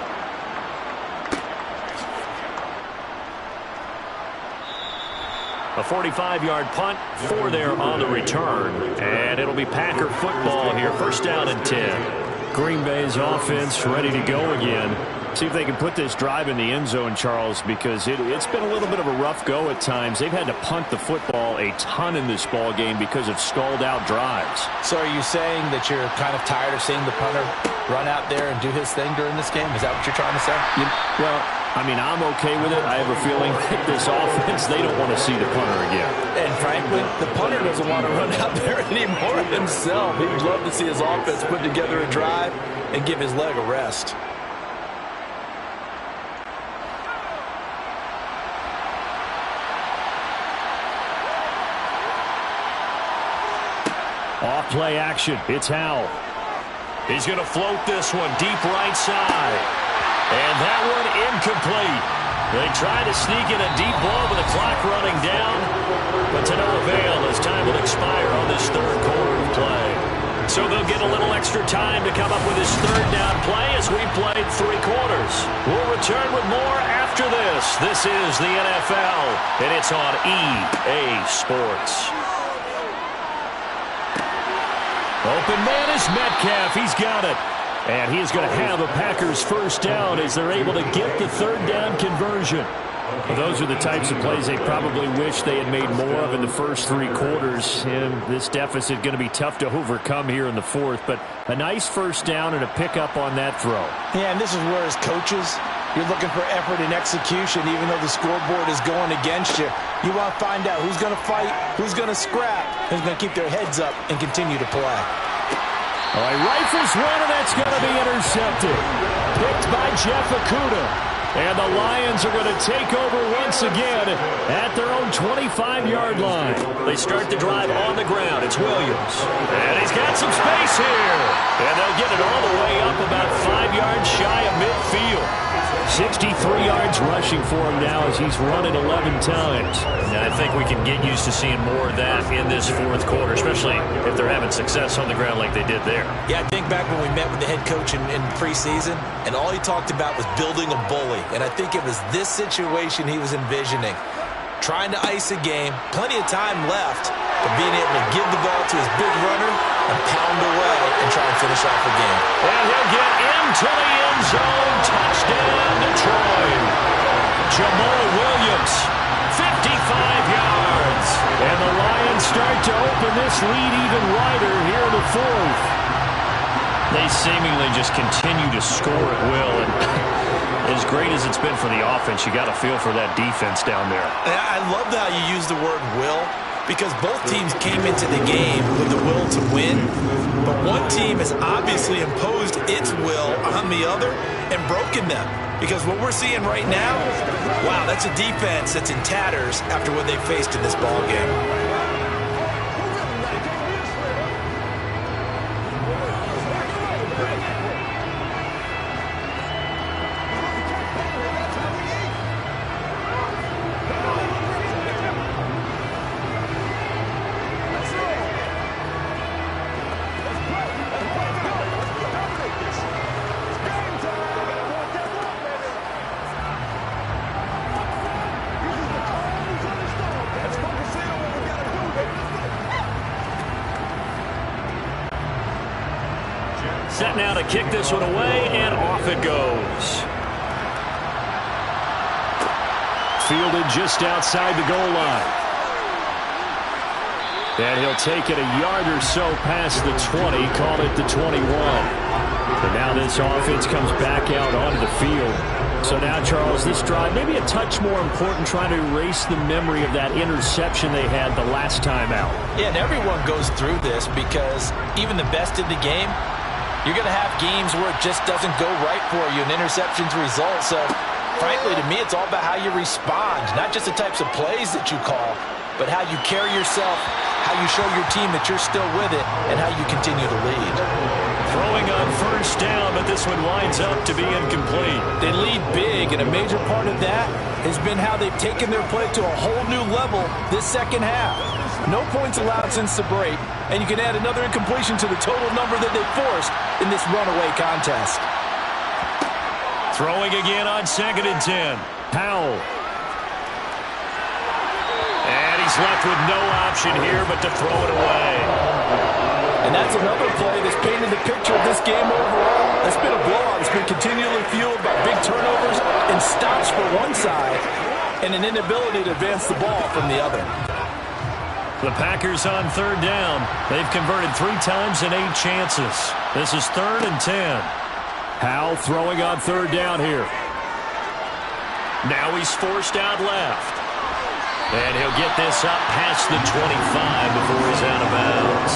A 45-yard punt, 4 there on the return. And it'll be Packer football here. 1st down and 10. Green Bay's offense ready to go again. See if they can put this drive in the end zone, Charles, because it's been a little bit of a rough go at times. They've had to punt the football a ton in this ball game because of stalled-out drives. So are you saying that you're kind of tired of seeing the punter run out there and do his thing during this game? Is that what you're trying to say? Well, I mean, I'm okay with it. I have a feeling that this offense, they don't want to see the punter again. And frankly, the punter doesn't want to run out there anymore himself. He would love to see his offense put together a drive and give his leg a rest. Off play action. It's Howell. He's going to float this one deep right side. And that one incomplete. They try to sneak in a deep ball with the clock running down, but to no avail as time will expire on this third quarter of play. So they'll get a little extra time to come up with his third down play as we played 3 quarters. We'll return with more after this. This is the NFL, and it's on EA Sports. Open man is Metcalf. He's got it. And he is going to have a Packers first down as they're able to get the third down conversion. Well, those are the types of plays they probably wish they had made more of in the first 3 quarters. And this deficit going to be tough to overcome here in the fourth. But a nice first down and a pickup on that throw. Yeah, and this is where as coaches, you're looking for effort and execution, even though the scoreboard is going against you. You want to find out who's going to fight, who's going to scrap, who's going to keep their heads up and continue to play. All right, rifles one, and that's going to be intercepted. Picked by Jeff Okudah. And the Lions are going to take over once again at their own 25-yard line. They start the drive on the ground. It's Williams. And he's got some space here. And they'll get it all the way up about 5 yards shy of midfield. 63 yards rushing for him now as he's run it 11 times. And I think we can get used to seeing more of that in this fourth quarter, especially if they're having success on the ground like they did there. Yeah, I think back when we met with the head coach in preseason, and all he talked about was building a bully. And I think it was this situation he was envisioning. Trying to ice a game, plenty of time left, but being able to give the ball to his big runner and pound away and try and finish off the game. And he'll get into the end zone. Touchdown, Detroit. Jamal Williams, 55 yards. And the Lions start to open this lead even wider here in the fourth. They seemingly just continue to score at will. And as great as it's been for the offense, you got to feel for that defense down there. I love how you use the word will, because both teams came into the game with the will to win, but one team has obviously imposed its will on the other and broken them. Because what we're seeing right now, wow, that's a defense that's in tatters after what they faced in this ball game. Set now to kick this one away, and off it goes. Fielded just outside the goal line. And he'll take it a yard or so past the 20, call it the 21. And now this offense comes back out onto the field. So now, Charles, this drive maybe a touch more important, trying to erase the memory of that interception they had the last time out. Yeah, and everyone goes through this because even the best in the game, you're going to have games where it just doesn't go right for you, and interceptions result. So, frankly, to me, it's all about how you respond, not just the types of plays that you call, but how you carry yourself, how you show your team that you're still with it, and how you continue to lead. Throwing on first down, but this one winds up to be incomplete. They lead big, and a major part of that has been how they've taken their play to a whole new level this second half. No points allowed since the break, and you can add another incompletion to the total number that they forced in this runaway contest. Throwing again on 2nd and 10. Howell. And he's left with no option here but to throw it away. And that's another play that's painted the picture of this game overall. It's been a blowout. It's been continually fueled by big turnovers and stops for one side and an inability to advance the ball from the other. The Packers on 3rd down. They've converted 3 times in 8 chances. This is 3rd and 10. Howell throwing on 3rd down here. Now he's forced out left. And he'll get this up past the 25 before he's out of bounds.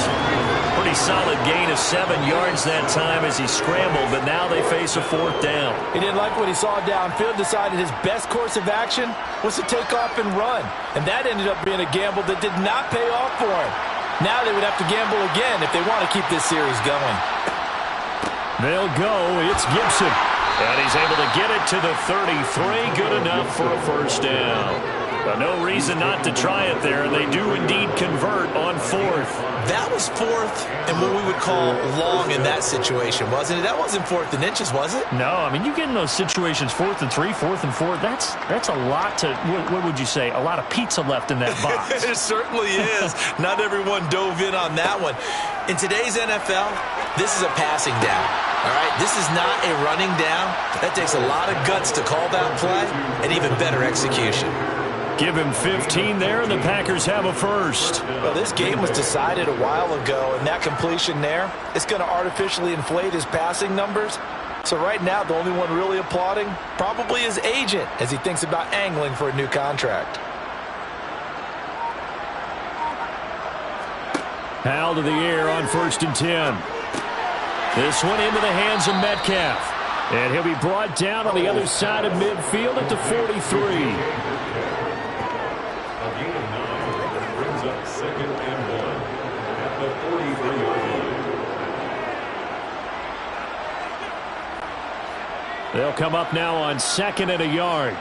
Pretty solid gain of 7 yards that time as he scrambled, but now they face a 4th down. He didn't like what he saw downfield, decided his best course of action was to take off and run. And that ended up being a gamble that did not pay off for him. Now they would have to gamble again if they want to keep this series going. They'll go. It's Gibson. And he's able to get it to the 33. Good enough for a first down. But no reason not to try it there. They do indeed convert on fourth. That was fourth and what we would call long in that situation, wasn't it? That wasn't fourth and inches, was it? No, I mean, you get in those situations, 4th and 3, 4th and 4. That's a lot to, what would you say, a lot of pizza left in that box. It certainly is. Not everyone dove in on that one. In today's NFL, this is a passing down. All right, this is not a running down. That takes a lot of guts to call that play and even better execution. Give him 15 there, and the Packers have a first. Well, this game was decided a while ago, and that completion there is going to artificially inflate his passing numbers. So right now, the only one really applauding probably his agent as he thinks about angling for a new contract. Howell to the air on 1st and 10. This one into the hands of Metcalf. And he'll be brought down on the other side of midfield at the 43. Second and 1 at the 43-yard line. They'll come up now on 2nd and a yard.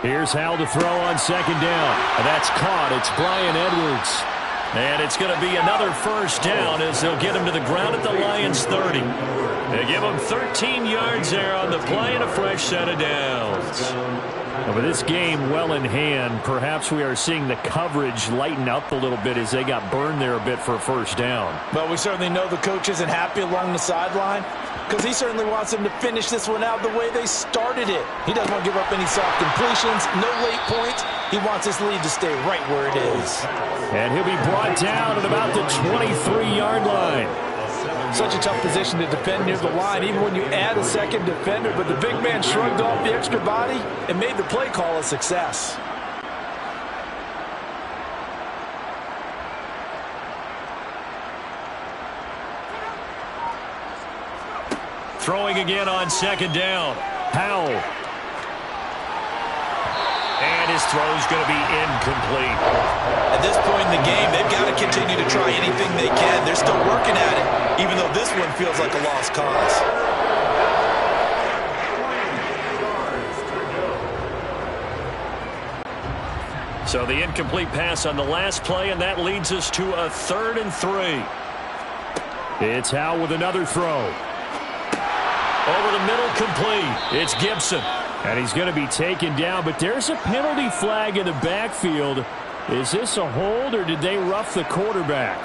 Here's Howell to throw on 2nd down. And that's caught. It's Bryan Edwards. And it's going to be another first down as they'll get him to the ground at the Lions' 30. They give him 13 yards there on the play and a fresh set of downs. And with this game well in hand, perhaps we are seeing the coverage lighten up a little bit as they got burned there a bit for a first down. But we certainly know the coach isn't happy along the sideline because he certainly wants them to finish this one out the way they started it. He doesn't want to give up any soft completions, no late points. He wants his lead to stay right where it is. And he'll be brought down at about the 23-yard line. Such a tough position to defend near the line, even when you add a second defender, but the big man shrugged off the extra body and made the play call a success. Throwing again on 2nd down. Howell. And his throw's going to be incomplete. At this point in the game, they've got to continue to try anything they can. They're still working at it, even though this one feels like a lost cause. So the incomplete pass on the last play, and that leads us to a 3rd and 3. It's Howell with another throw. Over the middle, complete. It's Gibson. And he's going to be taken down, but there's a penalty flag in the backfield. Is this a hold, or did they rough the quarterback?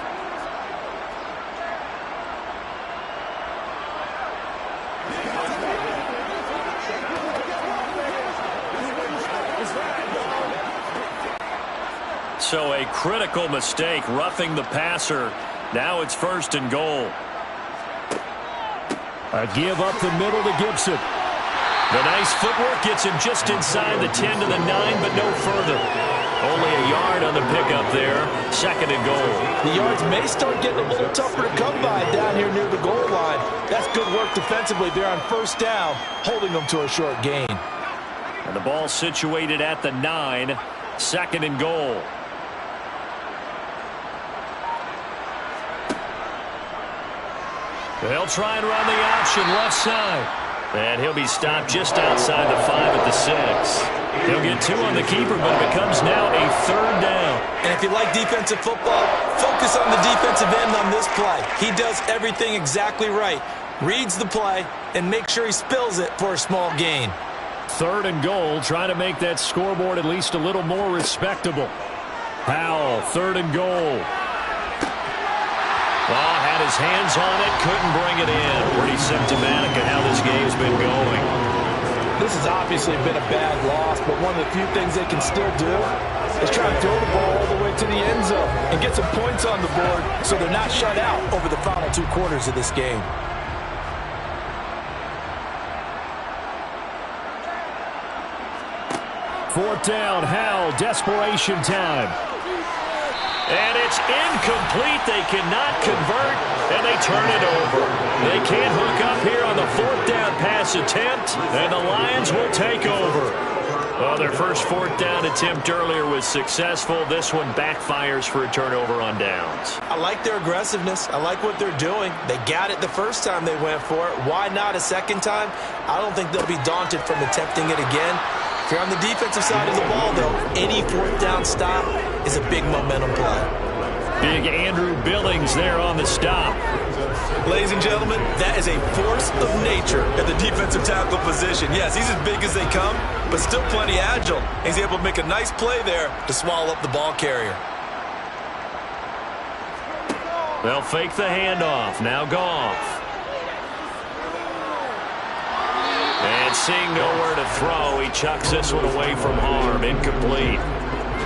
So a critical mistake, roughing the passer. Now it's 1st and goal. A give up the middle to Gibson. The nice footwork gets him just inside the 10 to the 9, but no further. Only a yard on the pickup there. 2nd and goal. The yards may start getting a little tougher to come by down here near the goal line. That's good work defensively there on 1st down, holding them to a short gain. And the ball situated at the 9. 2nd and goal. They'll try and run the option left side. And he'll be stopped just outside the 5 at the 6. He'll get 2 on the keeper, but it becomes now a 3rd down. And if you like defensive football, focus on the defensive end on this play. He does everything exactly right. Reads the play and makes sure he spills it for a small gain. 3rd and goal, trying to make that scoreboard at least a little more respectable. Howell, 3rd and goal. Well, had his hands on it, couldn't bring it in. Pretty symptomatic of how this game's been going. This has obviously been a bad loss, but one of the few things they can still do is try to throw the ball all the way to the end zone and get some points on the board so they're not shut out over the final 2 quarters of this game. Fourth down, Howell, desperation time. And it's incomplete. They cannot convert, and they turn it over. They can't hook up here on the 4th down pass attempt, and the Lions will take over. Well, their first fourth down attempt earlier was successful. This one backfires for a turnover on downs. I like their aggressiveness. I like what they're doing. They got it the first time they went for it. Why not a second time? I don't think they'll be daunted from attempting it again. If you're on the defensive side of the ball, though, any fourth down stop is a big momentum play. Big Andrew Billings there on the stop. Ladies and gentlemen, that is a force of nature at the defensive tackle position. Yes, he's as big as they come, but still plenty agile. He's able to make a nice play there to swallow up the ball carrier. They'll fake the handoff. Now Goff. And seeing nowhere to throw, he chucks this one away from harm. Incomplete.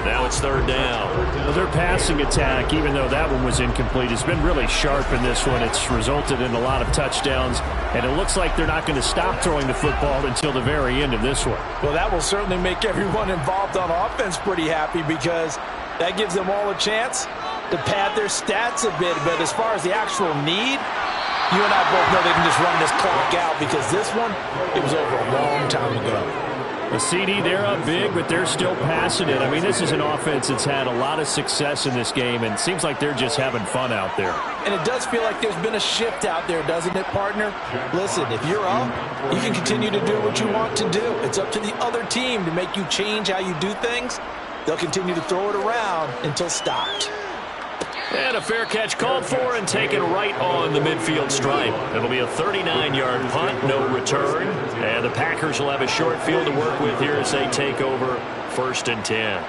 Now it's third down. Well, their passing attack, even though that one was incomplete, has been really sharp in this one. It's resulted in a lot of touchdowns, and it looks like they're not going to stop throwing the football until the very end of this one. Well, that will certainly make everyone involved on offense pretty happy because that gives them all a chance to pad their stats a bit. But as far as the actual need, you and I both know they can just run this clock out because this one, it was over a long time ago. The CD, they're up big, but they're still passing it. I mean, this is an offense that's had a lot of success in this game, and it seems like they're just having fun out there. And it does feel like there's been a shift out there, doesn't it, partner? Listen, if you're up, you can continue to do what you want to do. It's up to the other team to make you change how you do things. They'll continue to throw it around until stopped. And a fair catch called for and taken right on the midfield stripe. It'll be a 39-yard punt, no return. And the Packers will have a short field to work with here as they take over 1st and 10.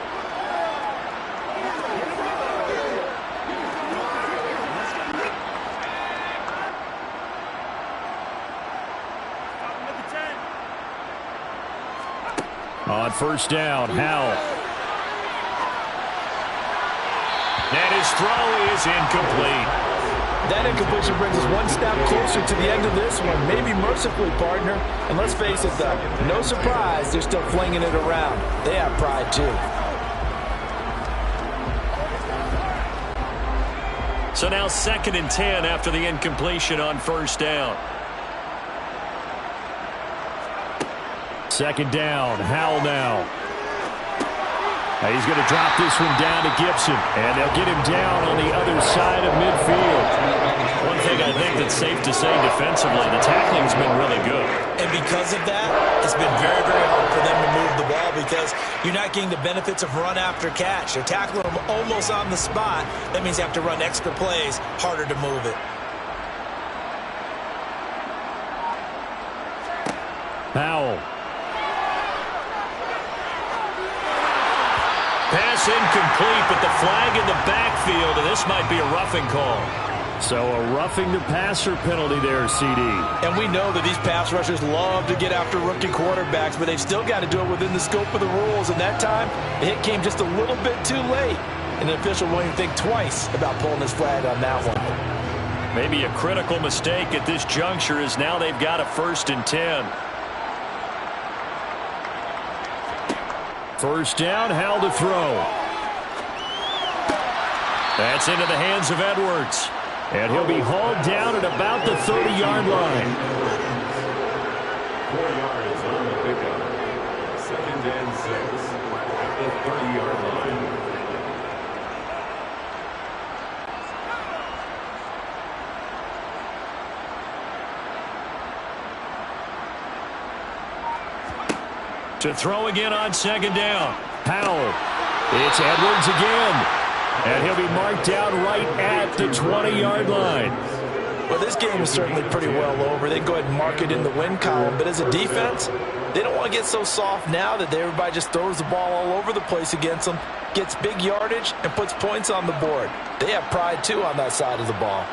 On 1st down, Howell. And his throw is incomplete. That incompletion brings us one step closer to the end of this one. Maybe mercifully, partner. And let's face it, though, no surprise, they're still flinging it around. They have pride, too. So now 2nd and 10 after the incompletion on 1st down. 2nd down, Howell now. He's going to drop this one down to Gibson, and they'll get him down on the other side of midfield. One thing I think that's safe to say defensively, the tackling's been really good. And because of that, it's been very, very hard for them to move the ball because you're not getting the benefits of run after catch. They're tackling them almost on the spot. That means you have to run extra plays, harder to move it. Howell. Pass incomplete, but the flag in the backfield, and this might be a roughing call. So a roughing the passer penalty there, CD. And we know that these pass rushers love to get after rookie quarterbacks, but they've still got to do it within the scope of the rules. And that time, the hit came just a little bit too late. And the official won't even think twice about pulling his flag on that one. Maybe a critical mistake at this juncture is now they've got a 1st and 10. 1st down, Howell to throw. That's into the hands of Edwards. And he'll be hauled down at about the 30-yard line. 4 yards on the pickup. 2nd and 6 at the 30-yard line. To throw again on 2nd down. Howell. It's Edwards again. And he'll be marked down right at the 20-yard line. Well, this game is certainly pretty well over. They go ahead and mark it in the win column. But as a defense, they don't want to get so soft now that everybody just throws the ball all over the place against them, gets big yardage, and puts points on the board. They have pride, too, on that side of the ball.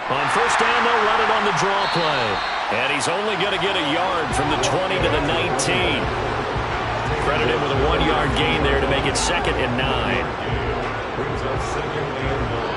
On 1st down, they'll run it on the draw play. And he's only going to get a yard from the 20 to the 19. Credit him with a 1-yard gain there to make it 2nd and 9. Brings up 2nd and 9.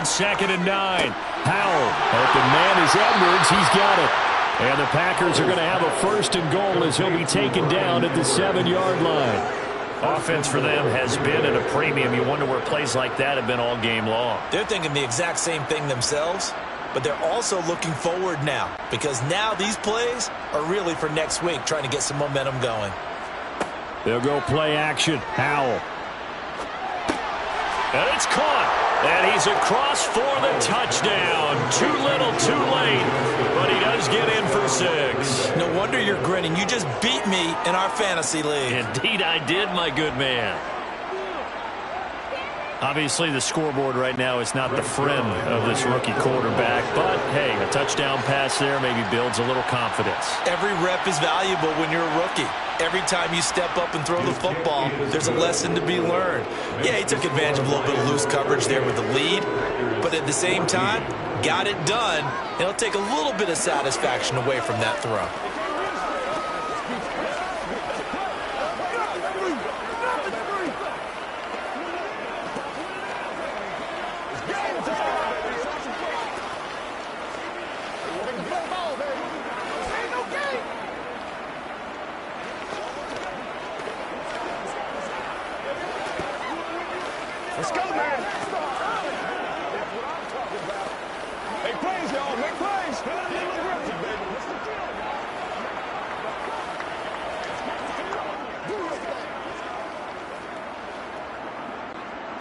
2nd and 9. Howell, open man is Edwards. He's got it. And the Packers are going to have a 1st and goal as he'll be taken down at the 7-yard line. Offense for them has been at a premium. You wonder where plays like that have been all game long. They're thinking the exact same thing themselves, but they're also looking forward now because now these plays are really for next week, trying to get some momentum going. They'll go play action. Howell. And it's caught. And he's across for the touchdown. Too little, too late. But he does get in for 6. No wonder you're grinning. You just beat me in our fantasy league. Indeed I did, my good man. Obviously, the scoreboard right now is not the friend of this rookie quarterback. But, hey, a touchdown pass there maybe builds a little confidence. Every rep is valuable when you're a rookie. Every time you step up and throw the football, there's a lesson to be learned. Yeah, he took advantage of a little bit of loose coverage there with the lead. But at the same time, got it done. It'll take a little bit of satisfaction away from that throw. Let's go, man. That's what I'm talking about. Make plays, y'all. Make plays. Aggressive, baby. What's the deal?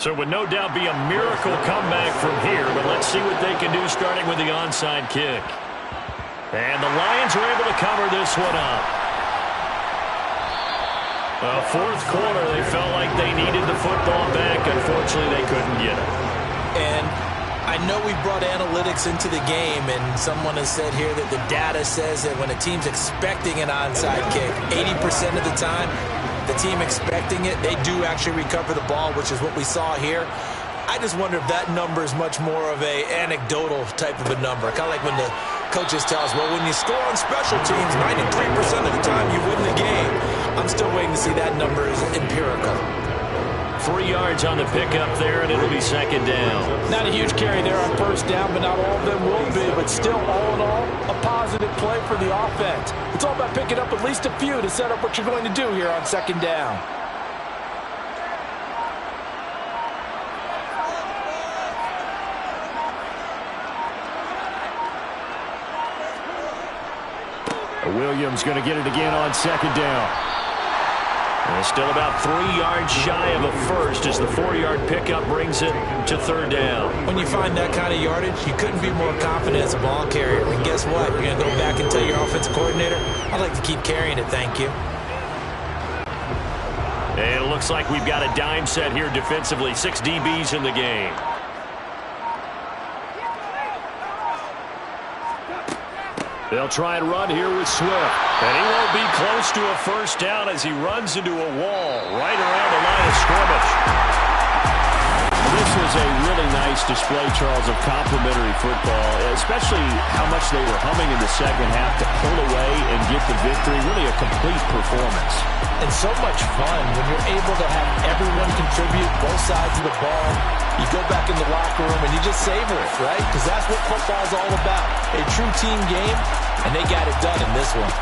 So it would no doubt be a miracle comeback from here, but let's see what they can do starting with the onside kick. And the Lions are able to cover this one up. Well, 4th quarter, they felt like they needed the football back. Unfortunately, they couldn't get it. And I know we brought analytics into the game, and someone has said here that the data says that when a team's expecting an onside kick, 80% of the time, the team expecting it, they do actually recover the ball, which is what we saw here. I just wonder if that number is much more of a anecdotal type of a number. Kind of like when the coaches tell us, well, when you score on special teams, 93% of the time you win the game. I'm still waiting to see that number is empirical. 3 yards on the pickup there, and it'll be 2nd down. Not a huge carry there on 1st down, but not all of them will be. But still, all in all, a positive play for the offense. It's all about picking up at least a few to set up what you're going to do here on 2nd down. Williams going to get it again on 2nd down. And still about 3 yards shy of a first as the 4-yard pickup brings it to 3rd down. When you find that kind of yardage, you couldn't be more confident as a ball carrier. And guess what? You're going to go back and tell your offensive coordinator, I'd like to keep carrying it, thank you. And it looks like we've got a dime set here defensively. 6 DBs in the game. They'll try and run here with Swift. And he won't be close to a 1st down as he runs into a wall right around the line of scrimmage. This was a really nice display, Charles, of complimentary football, especially how much they were humming in the 2nd half to pull away and get the victory. Really a complete performance. And so much fun when you're able to have everyone contribute, both sides of the ball. You go back in the locker room and you just savor it, right? Because that's what football's all about. A true team game, and they got it done in this one.